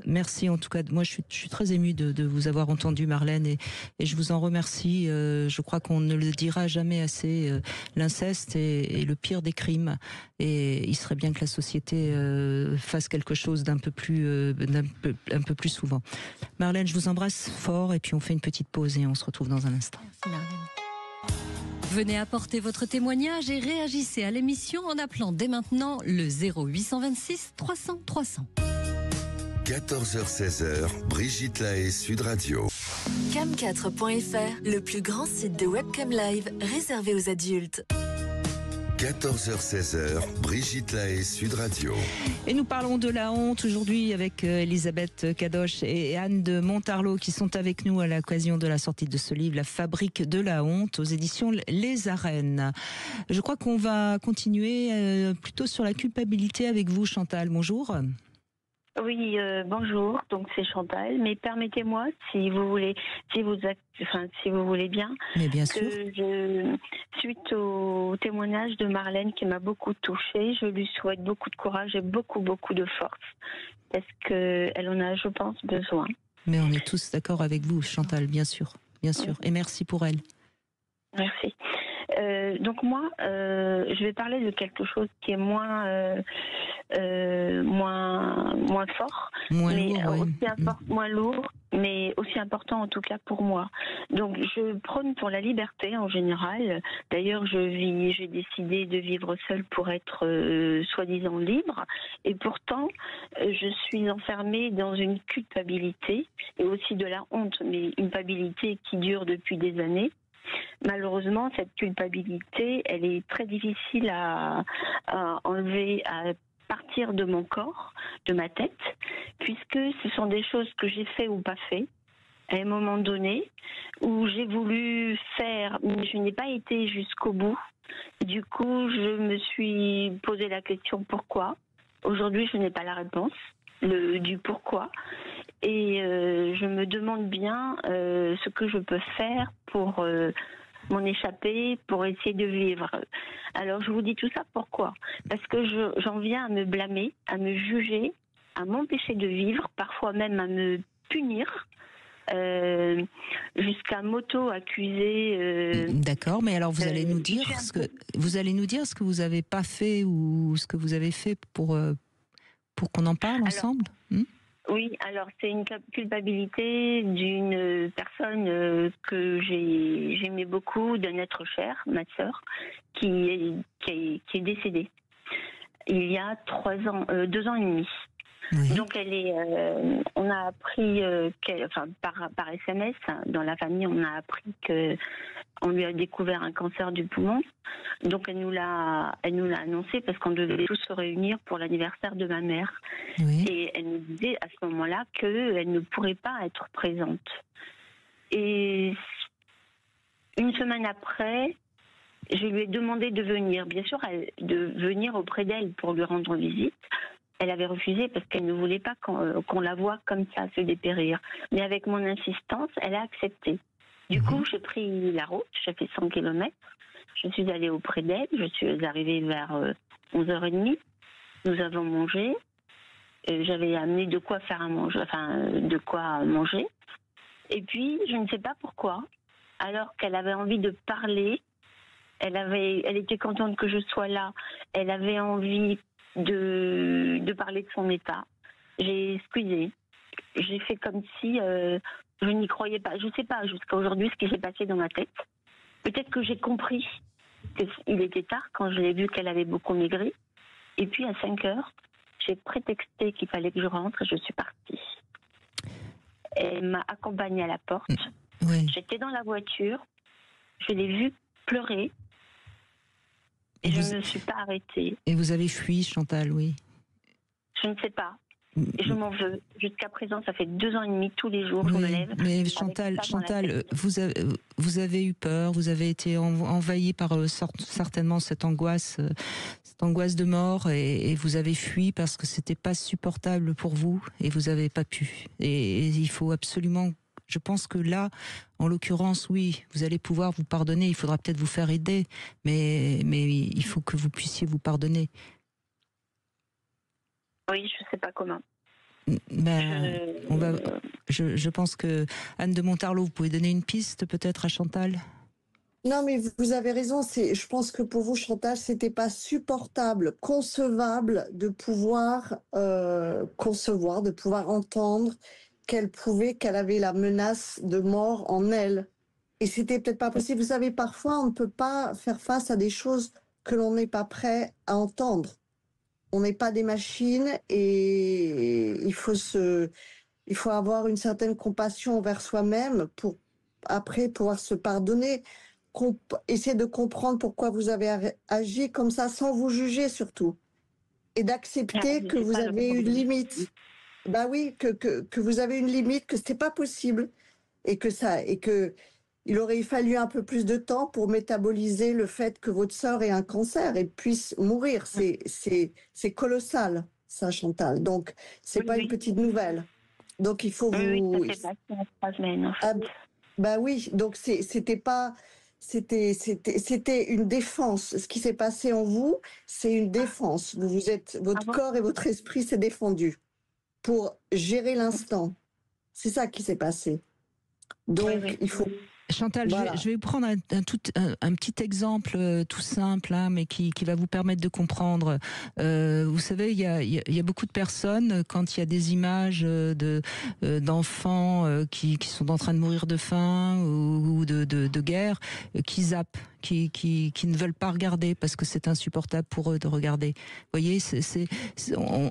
merci en tout cas. Moi, je suis très émue de vous avoir entendu, Marlène, et je vous en remercie. Je crois qu'on ne le dira jamais assez. L'inceste est le pire des crimes. Et il serait bien que la société fasse quelque chose d'un peu plus souvent. Marlène, je vous embrasse fort et puis on fait une petite pause et on se retrouve dans un instant. Merci Marlène. Venez apporter votre témoignage et réagissez à l'émission en appelant dès maintenant le 0826 300 300. 14h-16h, Brigitte Lahaie, Sud Radio. Cam4.fr, le plus grand site de webcam live réservé aux adultes. 14h-16h, Brigitte Lahaie, Sud Radio. Et nous parlons de la honte aujourd'hui avec Elisabeth Cadoche et Anne de Montarlot qui sont avec nous à l'occasion de la sortie de ce livre, La fabrique de la honte, aux éditions Les Arènes. Je crois qu'on va continuer plutôt sur la culpabilité avec vous, Chantal. Bonjour. Oui, bonjour. Donc c'est Chantal. Mais permettez-moi, si vous voulez, si vous voulez bien, mais bien sûr. Suite au témoignage de Marlène qui m'a beaucoup touchée, je lui souhaite beaucoup de courage et beaucoup de force, parce que elle en a, je pense, besoin. Mais on est tous d'accord avec vous, Chantal, bien sûr, bien sûr. Et merci pour elle. Merci. Donc moi, je vais parler de quelque chose qui est moins fort, moins lourd, mais aussi important en tout cas pour moi. Donc je prône pour la liberté en général. D'ailleurs, j'ai décidé de vivre seule pour être soi-disant libre, et pourtant je suis enfermée dans une culpabilité et aussi de la honte, mais une culpabilité qui dure depuis des années. Malheureusement, cette culpabilité, elle est très difficile à enlever, à partir de mon corps, de ma tête, puisque ce sont des choses que j'ai fait ou pas fait à un moment donné, où j'ai voulu faire, mais je n'ai pas été jusqu'au bout. Du coup, je me suis posé la question pourquoi. Aujourd'hui, je n'ai pas la réponse du pourquoi. Et je me demande bien ce que je peux faire pour m'en échapper, pour essayer de vivre. Alors je vous dis tout ça pourquoi ? Parce que j'en viens à me blâmer, à me juger, à m'empêcher de vivre, parfois même à me punir. Jusqu'à m'auto-accuser. D'accord, mais alors vous allez nous dire ce que vous avez pas fait ou ce que vous avez fait pour qu'on en parle ensemble. Oui, alors c'est une culpabilité d'une personne que j'aimais beaucoup, d'un être cher, ma sœur, qui est décédée il y a 2 ans et demi. Oui. Donc on a appris, par SMS, dans la famille, on a appris qu'on lui a découvert un cancer du poumon. Donc elle nous l'a annoncé parce qu'on devait tous se réunir pour l'anniversaire de ma mère. Oui. Et elle nous disait à ce moment-là qu'elle ne pourrait pas être présente. Et une semaine après, je lui ai demandé de venir, bien sûr, de venir auprès d'elle pour lui rendre visite. Elle avait refusé parce qu'elle ne voulait pas qu'on la voie comme ça se dépérir. Mais avec mon insistance, elle a accepté. Du coup, j'ai pris la route, j'ai fait 100 km. Je suis allée auprès d'elle, je suis arrivée vers 11h30. Nous avons mangé. J'avais amené de quoi manger. Et puis, je ne sais pas pourquoi, alors qu'elle avait envie de parler, elle était contente que je sois là, elle avait envie de parler de son état. J'ai squeezé. J'ai fait comme si je n'y croyais pas. Je ne sais pas jusqu'à aujourd'hui ce qui s'est passé dans ma tête. Peut-être que j'ai compris qu'il était tard quand je l'ai vu qu'elle avait beaucoup maigri. Et puis à 5h, j'ai prétexté qu'il fallait que je rentre et je suis partie. Elle m'a accompagnée à la porte. Oui. J'étais dans la voiture. Je l'ai vue pleurer. Et je ne me suis pas arrêtée. Et vous avez fui, Chantal, oui. Je ne sais pas. Et je m'en veux. Jusqu'à présent, ça fait 2 ans et demi, tous les jours, je me lève. Mais Chantal, vous avez eu peur, vous avez été envahi par certainement cette angoisse de mort, et vous avez fui parce que c'était pas supportable pour vous, et vous n'avez pas pu. Et il faut absolument... Je pense que là, en l'occurrence, oui, vous allez pouvoir vous pardonner. Il faudra peut-être vous faire aider, mais il faut que vous puissiez vous pardonner. Oui, je ne sais pas comment. Je pense que Anne de Montarlot, vous pouvez donner une piste peut-être à Chantal. Non, mais vous avez raison. Je pense que pour vous, Chantal, c'était pas supportable, concevable de pouvoir concevoir, de pouvoir entendre qu'elle avait la menace de mort en elle. Et c'était peut-être pas possible. Vous savez, parfois, on ne peut pas faire face à des choses que l'on n'est pas prêt à entendre. On n'est pas des machines, et il faut avoir une certaine compassion envers soi-même pour après pouvoir se pardonner. essayer de comprendre pourquoi vous avez agi comme ça, sans vous juger surtout. Et d'accepter que vous avez une limite. Bah oui, que vous avez une limite, que c'était pas possible. Et que il aurait fallu un peu plus de temps pour métaboliser le fait que votre sœur ait un cancer et puisse mourir. C'est colossal, ça, Chantal. Donc, c'est pas une petite nouvelle. Donc, il faut vous... Oui, ça fait 3 semaines, en fait. Bah oui, donc c'était une défense. Ce qui s'est passé en vous, c'est une défense. Votre corps et votre esprit s'est défendu pour gérer l'instant. C'est ça qui s'est passé. Donc, il faut... Chantal, voilà. je vais vous prendre un petit exemple tout simple, hein, mais qui va vous permettre de comprendre. Vous savez, il y a beaucoup de personnes, quand il y a des images d'enfants qui sont en train de mourir de faim ou de guerre, qui zappent, qui ne veulent pas regarder parce que c'est insupportable pour eux de regarder. Vous voyez,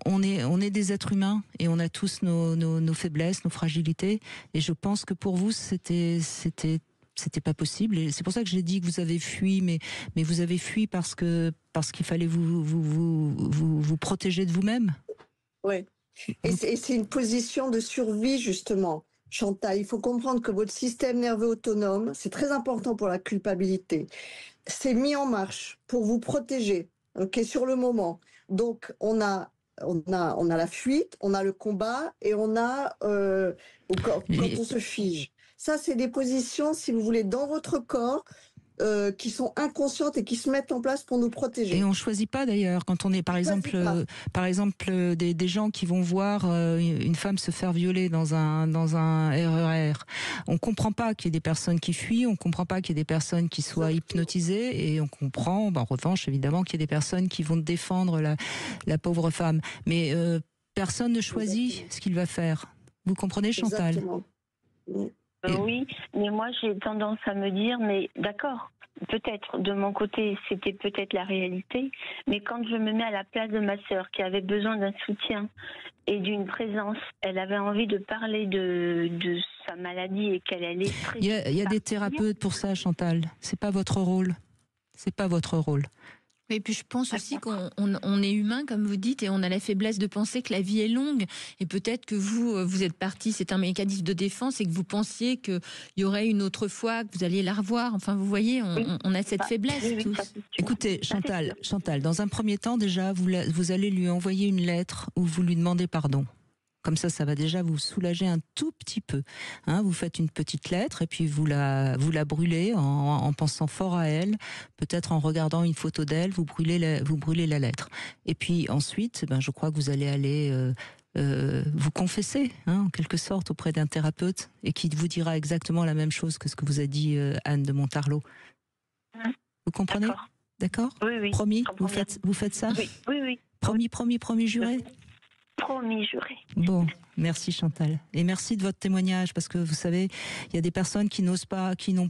on est des êtres humains et on a tous nos faiblesses, nos fragilités. Et je pense que pour vous, c'était pas possible. Et c'est pour ça que j'ai dit que vous avez fui, mais vous avez fui parce qu'il fallait vous protéger de vous-même. Oui. Et c'est une position de survie, justement. Chantal, il faut comprendre que votre système nerveux autonome, c'est très important pour la culpabilité, c'est mis en marche pour vous protéger, ok, sur le moment. Donc, on a la fuite, on a le combat et on a quand on se fige. Ça, c'est des positions, si vous voulez, dans votre corps qui sont inconscientes et qui se mettent en place pour nous protéger. Et on choisit pas d'ailleurs quand on est, par exemple, des gens qui vont voir une femme se faire violer dans un RER. On comprend pas qu'il y ait des personnes qui fuient, on comprend pas qu'il y ait des personnes qui soient hypnotisées, et on comprend, en revanche, évidemment, qu'il y ait des personnes qui vont défendre la pauvre femme. Mais personne ne choisit ce qu'il va faire. Vous comprenez, Chantal ? Exactement. Oui, mais moi j'ai tendance à me dire, mais d'accord, peut-être de mon côté c'était peut-être la réalité, mais quand je me mets à la place de ma sœur qui avait besoin d'un soutien et d'une présence, elle avait envie de parler de sa maladie et qu'elle allait... Il y a des thérapeutes pour ça, Chantal, c'est pas votre rôle. C'est pas votre rôle. Et puis je pense aussi qu'on est humain, comme vous dites, et on a la faiblesse de penser que la vie est longue. Et peut-être que vous êtes parti, c'est un mécanisme de défense, et que vous pensiez qu'il y aurait une autre fois, que vous alliez la revoir. Enfin, vous voyez, on a cette faiblesse tous. Écoutez, Chantal, dans un premier temps, déjà, vous allez lui envoyer une lettre où vous lui demandez pardon. Comme ça va déjà vous soulager un tout petit peu. Hein, vous faites une petite lettre et puis vous la brûlez en pensant fort à elle. Peut-être en regardant une photo d'elle, vous brûlez la lettre. Et puis ensuite, je crois que vous allez aller vous confesser, hein, en quelque sorte, auprès d'un thérapeute, et qui vous dira exactement la même chose que ce que vous a dit Anne de Montarlot. Vous comprenez ? D'accord ? Oui. Promis ? Vous faites ça ? Oui. Promis, juré ? Promis, juré. Bon, merci Chantal. Et merci de votre témoignage, parce que vous savez, il y a des personnes qui n'osent pas, qui ne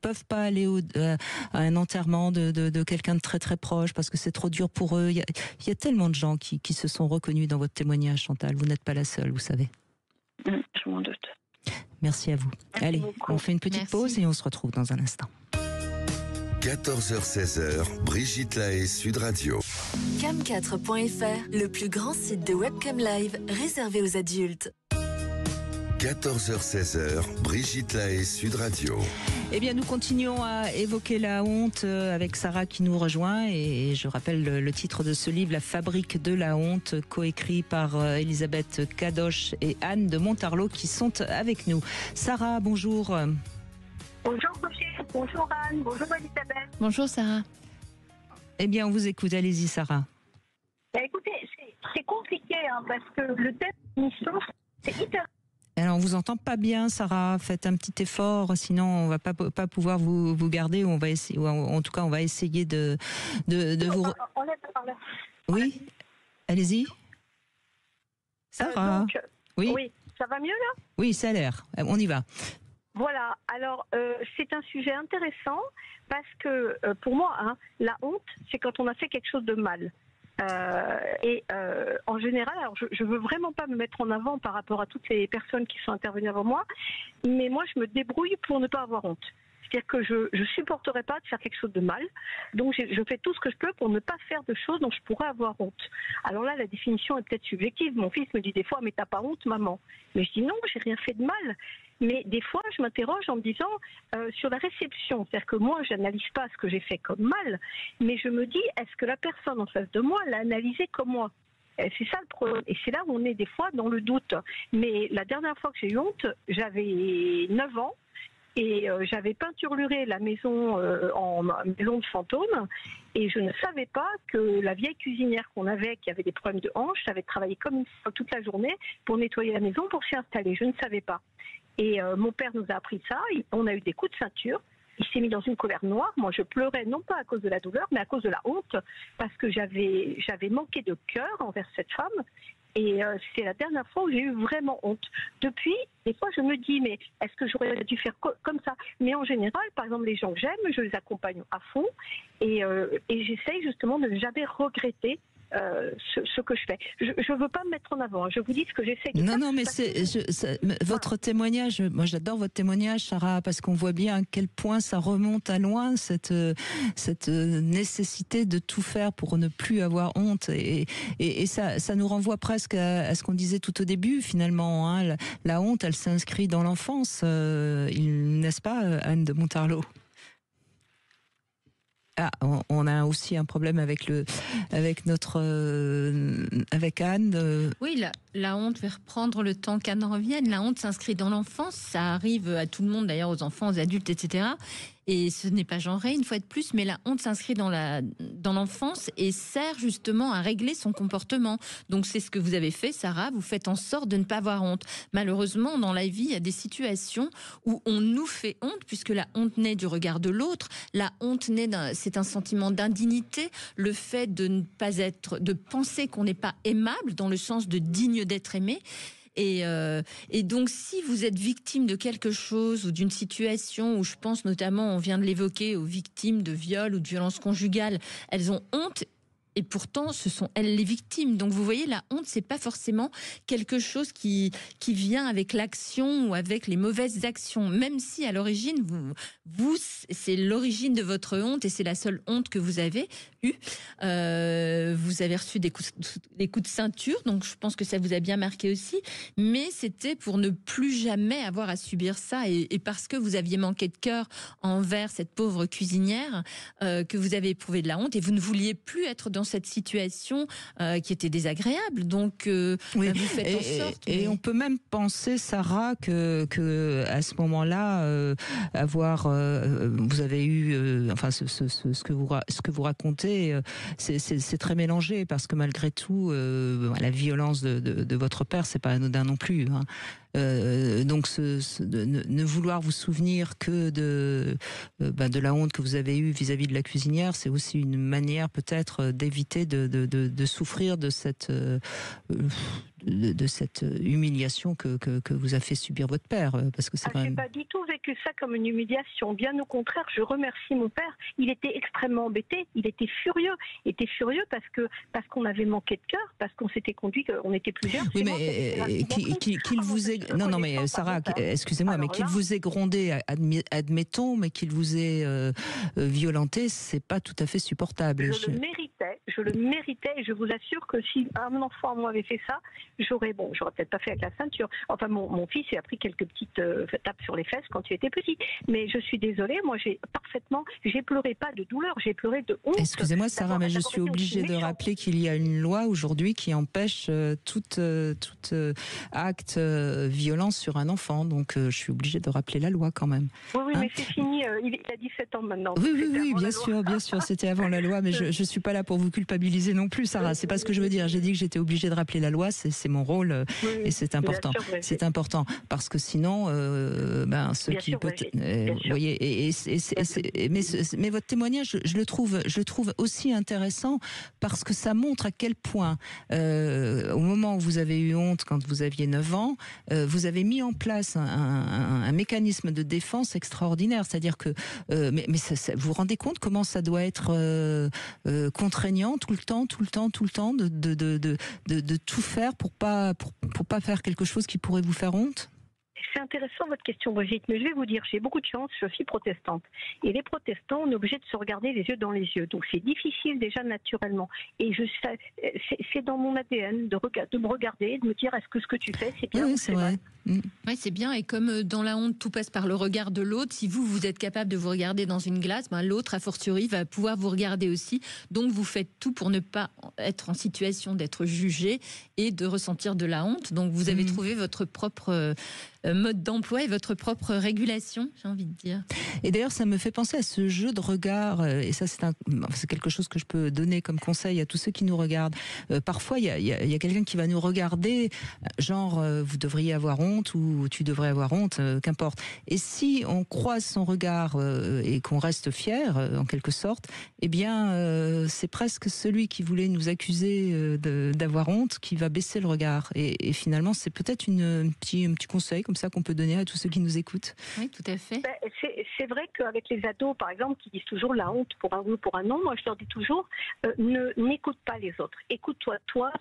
peuvent pas aller à un enterrement de quelqu'un de très très proche, parce que c'est trop dur pour eux. Il y a tellement de gens qui se sont reconnus dans votre témoignage, Chantal. Vous n'êtes pas la seule, vous savez. Je m'en doute. Merci à vous. Merci Allez, beaucoup. on fait une petite pause et on se retrouve dans un instant. 14h-16h, Brigitte Lahaie, Sud Radio. Cam4.fr, le plus grand site de webcam live réservé aux adultes. 14h-16h, Brigitte Lahaie, Sud Radio. Eh bien, nous continuons à évoquer la honte avec Sarah qui nous rejoint. Et je rappelle le titre de ce livre, La fabrique de la honte, coécrit par Elisabeth Kadosh et Anne de Montarlot qui sont avec nous. Sarah, bonjour. Bonjour Brigitte, bonjour Anne, bonjour Elisabeth. Bonjour Sarah. Eh bien, on vous écoute, allez-y Sarah. Écoutez, c'est compliqué parce que le thème de l'émission, c'est hyper... Alors, on vous entend pas bien, Sarah. Faites un petit effort, sinon on va pas pouvoir vous garder. Ou on va essayer, ou en tout cas, on va essayer de vous. Oui, allez-y. Sarah. Oui, ça va mieux là ? Oui, ça a l'air. On y va. Voilà, alors c'est un sujet intéressant parce que pour moi, la honte, c'est quand on a fait quelque chose de mal. En général, alors je veux vraiment pas me mettre en avant par rapport à toutes les personnes qui sont intervenues avant moi, mais moi je me débrouille pour ne pas avoir honte. C'est-à-dire que je supporterais pas de faire quelque chose de mal. Donc je fais tout ce que je peux pour ne pas faire de choses dont je pourrais avoir honte. Alors là, la définition est peut-être subjective. Mon fils me dit des fois, mais t'as pas honte, maman? Mais je dis non, j'ai rien fait de mal. Mais des fois, je m'interroge en me disant sur la réception. C'est-à-dire que moi, je n'analyse pas ce que j'ai fait comme mal, mais je me dis, est-ce que la personne en face de moi l'a analysé comme moi? C'est ça le problème. Et c'est là où on est des fois dans le doute. Mais la dernière fois que j'ai eu honte, j'avais 9 ans. Et j'avais peinturluré la maison en maison de fantôme, et je ne savais pas que la vieille cuisinière qu'on avait, qui avait des problèmes de hanche, avait travaillé comme ça toute la journée pour nettoyer la maison, pour s'y installer. Je ne savais pas. Et mon père nous a appris ça. On a eu des coups de ceinture. Il s'est mis dans une colère noire. Moi, je pleurais non pas à cause de la douleur, mais à cause de la honte, parce que j'avais manqué de cœur envers cette femme. Et c'est la dernière fois où j'ai eu vraiment honte. Depuis, des fois, je me dis, mais est-ce que j'aurais dû faire comme ça? Mais en général, par exemple, les gens que j'aime, je les accompagne à fond. Et j'essaye justement de ne jamais regretter ce que je fais. Je ne veux pas me mettre en avant. Je vous dis ce que j'essaie de faire. Non, mais votre témoignage, moi j'adore votre témoignage, Sarah, parce qu'on voit bien à quel point ça remonte à loin, cette nécessité de tout faire pour ne plus avoir honte. Et ça nous renvoie presque à ce qu'on disait tout au début, finalement. Hein. La honte, elle s'inscrit dans l'enfance. N'est-ce pas, Anne de Montarlot? Ah, on a aussi un problème avec Anne. Oui, la honte fait reprendre le temps qu'Anne revienne. La honte s'inscrit dans l'enfance. Ça arrive à tout le monde, d'ailleurs, aux enfants, aux adultes, etc. Et ce n'est pas genré, une fois de plus, mais la honte s'inscrit dans l'enfance et sert justement à régler son comportement. Donc c'est ce que vous avez fait, Sarah, vous faites en sorte de ne pas avoir honte. Malheureusement, dans la vie, il y a des situations où on nous fait honte, puisque la honte naît du regard de l'autre. La honte naît c'est un sentiment d'indignité, le fait de ne pas de penser qu'on n'est pas aimable, dans le sens de digne d'être aimé. Et donc, si vous êtes victime de quelque chose ou d'une situation où je pense notamment, on vient de l'évoquer, aux victimes de viol ou de violence conjugale, elles ont honte. Et pourtant, ce sont elles les victimes. Donc, vous voyez, la honte, c'est pas forcément quelque chose qui vient avec l'action ou avec les mauvaises actions. Même si, à l'origine, vous c'est l'origine de votre honte et c'est la seule honte que vous avez eue. Vous avez reçu des coups de ceinture, donc je pense que ça vous a bien marqué aussi. Mais c'était pour ne plus jamais avoir à subir ça et parce que vous aviez manqué de cœur envers cette pauvre cuisinière que vous avez éprouvé de la honte et vous ne vouliez plus être dans cette situation qui était désagréable. Donc, oui. Vous faites en sorte. Et on peut même penser, Sarah, que à ce moment-là, vous avez eu, enfin, ce que vous racontez, c'est très mélangé parce que malgré tout, la violence de votre père, c'est pas anodin non plus. Hein. Donc ne vouloir vous souvenir que de la honte que vous avez eue vis-à-vis de la cuisinière, c'est aussi une manière peut-être d'éviter de souffrir de cette humiliation que vous a fait subir votre père, parce que c'est quand même... J'ai pas du tout vécu ça comme une humiliation, bien au contraire, je remercie mon père, il était extrêmement embêté, il était furieux parce qu'on avait manqué de cœur, parce qu'on s'était conduit, qu'on était plusieurs. Oui, mais qu'il vous ait... Non, mais Sarah, excusez-moi, mais qu'il vous ait grondé, admettons, mais qu'il vous ait violenté, c'est pas tout à fait supportable. Je le méritais, et je vous assure que si un enfant m'avait fait ça, j'aurais peut-être pas fait avec la ceinture. Enfin, mon fils a pris quelques petites tapes sur les fesses quand il était petit. Mais je suis désolée, moi j'ai pleuré pas de douleur, j'ai pleuré de honte. Excusez-moi, Sarah, mais je suis obligée de rappeler qu'il y a une loi aujourd'hui qui empêche tout acte violent sur un enfant. Donc je suis obligée de rappeler la loi quand même. Oui, mais c'est fini, il a 17 ans maintenant. Oui, bien sûr, c'était avant la loi, mais je suis pas là pour vous culpabiliser non plus, Sarah. C'est pas ce que je veux dire. J'ai dit que j'étais obligée de rappeler la loi, c'est mon rôle et c'est important. C'est important parce que sinon, ce qui peut, vous voyez, mais votre témoignage, je le trouve aussi intéressant parce que ça montre à quel point, au moment où vous avez eu honte, quand vous aviez 9 ans, vous avez mis en place un mécanisme de défense extraordinaire. C'est-à-dire que, vous vous rendez compte comment ça doit être contraignant tout le temps de tout faire pour pas faire quelque chose qui pourrait vous faire honte? c'est intéressant votre question, Brigitte, mais je vais vous dire, j'ai beaucoup de chance, je suis protestante. Et les protestants, on est obligé de se regarder les yeux dans les yeux. Donc c'est difficile déjà naturellement. Et c'est dans mon ADN de me regarder, de me dire est-ce que ce que tu fais, c'est bien ou c'est vrai. Oui, c'est bien. Et comme dans la honte, tout passe par le regard de l'autre, si vous êtes capable de vous regarder dans une glace, l'autre, a fortiori, va pouvoir vous regarder aussi. Donc vous faites tout pour ne pas être en situation d'être jugé et de ressentir de la honte. Donc vous avez trouvé votre propre mode d'emploi et votre propre régulation, j'ai envie de dire. Et d'ailleurs, ça me fait penser à ce jeu de regard, et ça c'est quelque chose que je peux donner comme conseil à tous ceux qui nous regardent. Parfois, il y a quelqu'un qui va nous regarder, genre vous devriez avoir honte ou tu devrais avoir honte, qu'importe. Et si on croise son regard et qu'on reste fier, en quelque sorte, eh bien, c'est presque celui qui voulait nous accuser d'avoir honte qui va baisser le regard. Et finalement, c'est peut-être un petit conseil comme ça qu'on peut donner à tous ceux qui nous écoutent. Oui, tout à fait. C'est vrai qu'avec les ados, par exemple, qui disent toujours la honte pour un oui ou pour un non, moi je leur dis toujours n'écoute pas les autres. Écoute-toi,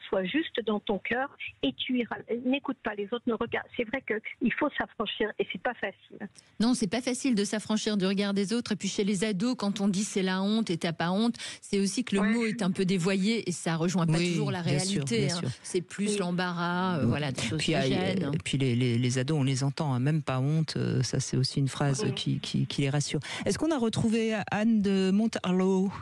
sois juste dans ton cœur et tu iras. N'écoute pas les autres, ne regarde. C'est vrai qu'il faut s'affranchir et c'est pas facile. Non, c'est pas facile de s'affranchir du regard des autres. Et puis chez les ados, quand on dit c'est la honte et t'as pas honte, c'est aussi que le mot est un peu dévoyé et ça rejoint pas toujours la réalité. Bien sûr. C'est plus l'embarras, voilà, des choses qui gênent. Et puis les ados, on les entend, hein, même pas honte, ça c'est aussi une phrase qui les rassure. Est-ce qu'on a retrouvé Anne de Montarlot ?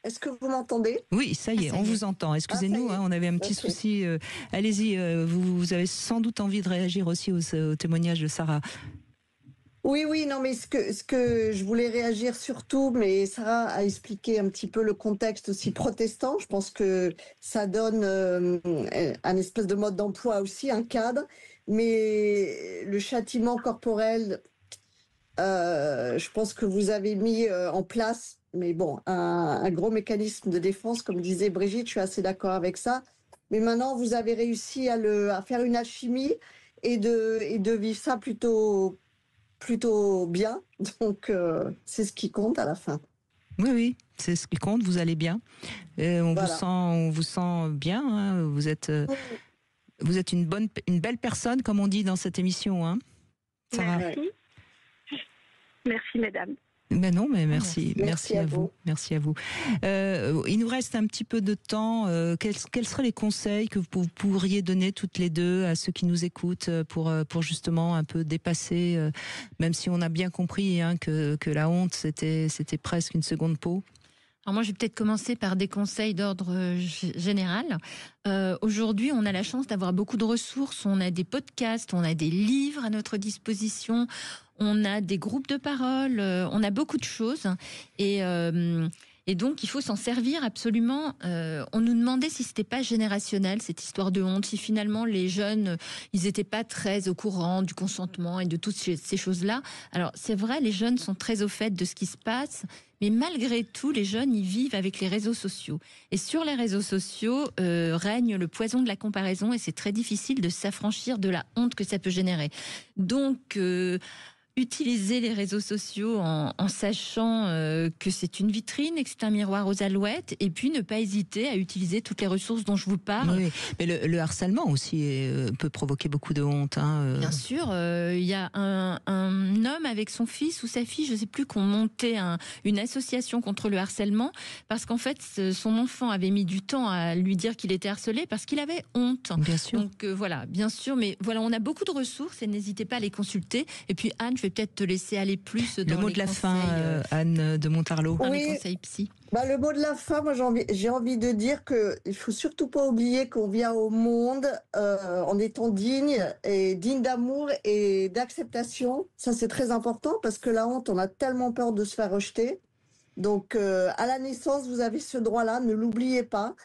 Est-ce que vous m'entendez ? Oui, ça y est, on vous entend. Excusez-nous, on avait un petit souci. Allez-y, vous avez sans doute envie de réagir aussi au témoignage de Sarah. Oui, non, mais ce que je voulais réagir surtout, mais Sarah a expliqué un petit peu le contexte aussi protestant. Je pense que ça donne un espèce de mode d'emploi aussi, un cadre. Mais le châtiment corporel, je pense que vous avez mis en place, mais bon, un gros mécanisme de défense, comme disait Brigitte, je suis assez d'accord avec ça. Mais maintenant, vous avez réussi à faire une alchimie et de vivre ça plutôt bien. Donc, c'est ce qui compte à la fin. Oui, c'est ce qui compte. Vous allez bien. On vous sent bien. Hein, vous êtes une belle personne, comme on dit dans cette émission. Hein, Sarah. Merci, mesdames. Ben non, mais merci à vous. Merci à vous. Il nous reste un petit peu de temps. Quels seraient les conseils que vous pourriez donner toutes les deux à ceux qui nous écoutent pour justement un peu dépasser, même si on a bien compris que la honte c'était presque une seconde peau. Alors moi, je vais peut-être commencer par des conseils d'ordre général. Aujourd'hui, on a la chance d'avoir beaucoup de ressources. On a des podcasts, on a des livres à notre disposition, on a des groupes de parole, on a beaucoup de choses. Et donc, il faut s'en servir absolument. On nous demandait si c'était pas générationnel, cette histoire de honte, si finalement les jeunes, ils étaient pas très au courant du consentement et de toutes ces choses-là. Alors, c'est vrai, les jeunes sont très au fait de ce qui se passe, mais malgré tout, les jeunes, ils vivent avec les réseaux sociaux. Et sur les réseaux sociaux, règne le poison de la comparaison et c'est très difficile de s'affranchir de la honte que ça peut générer. Donc, utiliser les réseaux sociaux en sachant que c'est une vitrine et que c'est un miroir aux alouettes, et puis ne pas hésiter à utiliser toutes les ressources dont je vous parle. Oui, mais le harcèlement aussi peut provoquer beaucoup de honte. Bien sûr, il y a un homme avec son fils ou sa fille, je ne sais plus, qu'on montait une association contre le harcèlement parce qu'en fait, son enfant avait mis du temps à lui dire qu'il était harcelé parce qu'il avait honte. Bien sûr. Donc voilà, bien sûr, mais voilà, on a beaucoup de ressources et n'hésitez pas à les consulter. Et puis Anne, je vais peut-être te laisser aller plus dans le mot les de la conseils, fin, Anne de Montarlot. Dans les conseils psy. Le mot de la fin, moi j'ai envie de dire qu'il faut surtout pas oublier qu'on vient au monde en étant digne d'amour et d'acceptation. Ça c'est très important parce que la honte, on a tellement peur de se faire rejeter. Donc à la naissance, vous avez ce droit-là, ne l'oubliez pas.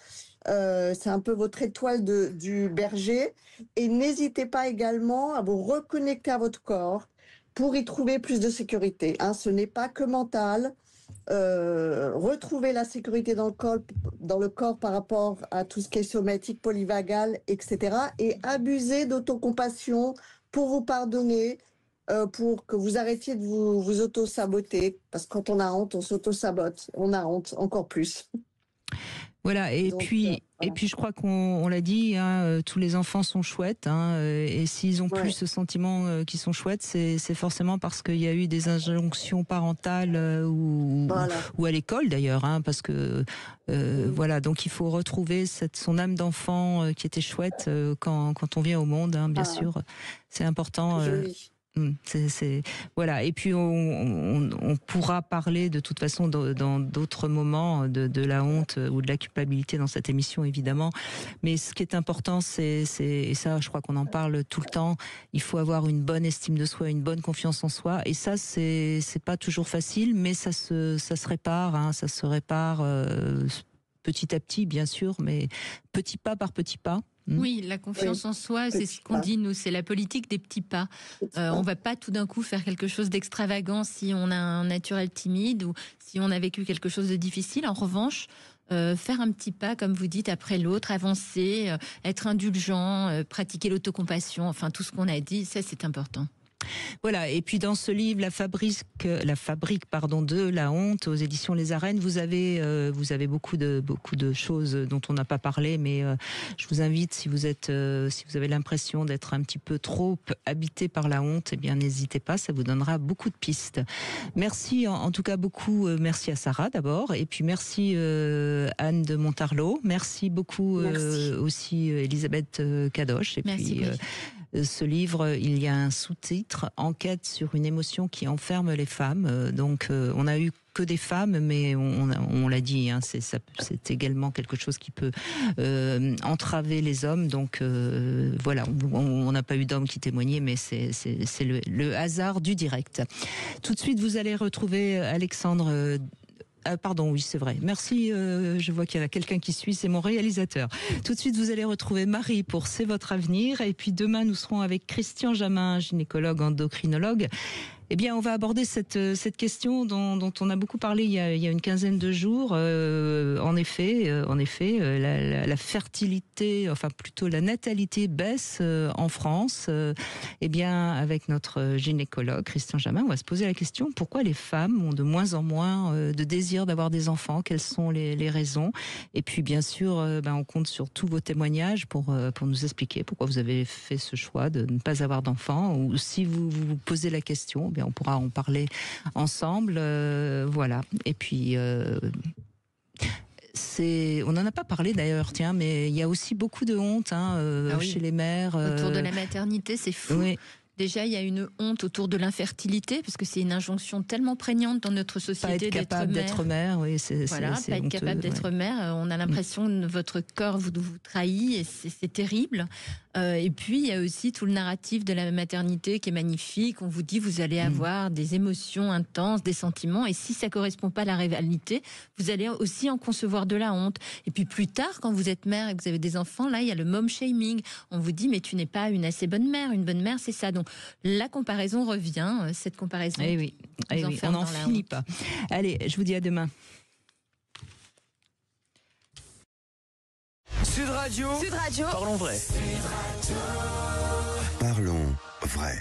C'est un peu votre étoile du berger. Et n'hésitez pas également à vous reconnecter à votre corps pour y trouver plus de sécurité. Ce n'est pas que mental. Retrouver la sécurité dans le corps par rapport à tout ce qui est somatique, polyvagal, etc. Et abuser d'autocompassion pour vous pardonner, pour que vous arrêtiez de vous auto-saboter. Parce que quand on a honte, on s'auto-sabote. On a honte encore plus. Voilà, et Donc, puis voilà. et puis je crois qu'on l'a dit, hein, tous les enfants sont chouettes, hein, et s'ils ont plus ce sentiment qu'ils sont chouettes, c'est forcément parce qu'il y a eu des injonctions parentales ou à l'école d'ailleurs, hein, parce que voilà, donc il faut retrouver son âme d'enfant qui était chouette quand on vient au monde, hein, bien sûr, c'est important. Voilà, et puis on pourra parler de toute façon dans d'autres moments de la honte ou de la culpabilité dans cette émission évidemment, mais ce qui est important et ça je crois qu'on en parle tout le temps, il faut avoir une bonne estime de soi, une bonne confiance en soi, et ça c'est pas toujours facile, mais ça se répare, hein, ça se répare petit à petit bien sûr, mais petit pas par petit pas. Oui, la confiance en soi, c'est ce qu'on dit nous, c'est la politique des petits pas. On va pas tout d'un coup faire quelque chose d'extravagant si on a un naturel timide ou si on a vécu quelque chose de difficile. En revanche, faire un petit pas, comme vous dites, après l'autre, avancer, être indulgent, pratiquer l'autocompassion, enfin tout ce qu'on a dit, ça c'est important. Voilà, et puis dans ce livre, la fabrique de la honte aux éditions Les Arènes, vous avez beaucoup de choses dont on n'a pas parlé, mais je vous invite, si vous avez l'impression d'être un petit peu trop habité par la honte, eh bien n'hésitez pas, ça vous donnera beaucoup de pistes. Merci en tout cas beaucoup, merci à Sarah d'abord, et puis merci Anne de Montarlot, merci beaucoup aussi Elisabeth Kadosh, et merci, puis ce livre, il y a un sous-titre, Enquête sur une émotion qui enferme les femmes. Donc, on a eu que des femmes, mais on l'a dit, hein, c'est également quelque chose qui peut entraver les hommes. Donc, voilà, on n'a pas eu d'hommes qui témoignaient, mais c'est le hasard du direct. Tout de suite, vous allez retrouver Alexandre. Pardon, oui, c'est vrai. Merci, je vois qu'il y a quelqu'un qui suit, c'est mon réalisateur. Tout de suite, vous allez retrouver Marie pour C'est votre avenir. Et puis demain, nous serons avec Christian Jamin, gynécologue, endocrinologue. Eh bien, on va aborder cette question dont on a beaucoup parlé il y a une quinzaine de jours. En effet, la fertilité, enfin plutôt la natalité baisse en France. Eh bien, avec notre gynécologue Christian Jamin, on va se poser la question, pourquoi les femmes ont de moins en moins de désir d'avoir des enfants? Quelles sont les raisons? Et puis, bien sûr, on compte sur tous vos témoignages pour nous expliquer pourquoi vous avez fait ce choix de ne pas avoir d'enfants, ou si vous vous posez la question, on pourra en parler ensemble, voilà. Et puis on n'en a pas parlé d'ailleurs, tiens, mais il y a aussi beaucoup de honte chez les mères. Autour de la maternité, c'est fou. Oui. Déjà, il y a une honte autour de l'infertilité, parce que c'est une injonction tellement prégnante dans notre société d'être mère. Oui, voilà, pas être capable d'être mère. On a l'impression que votre corps vous trahit, et c'est terrible. Et puis, il y a aussi tout le narratif de la maternité qui est magnifique. On vous dit, vous allez avoir des émotions intenses, des sentiments, et si ça correspond pas à la réalité, vous allez aussi en concevoir de la honte. Et puis plus tard, quand vous êtes mère et que vous avez des enfants, là, il y a le mom shaming. On vous dit, mais tu n'es pas une assez bonne mère. Une bonne mère, c'est ça. Donc, la comparaison revient, cette comparaison. Eh oui, on n'en finit pas. Allez, je vous dis à demain. Sud Radio. Parlons vrai. Parlons vrai.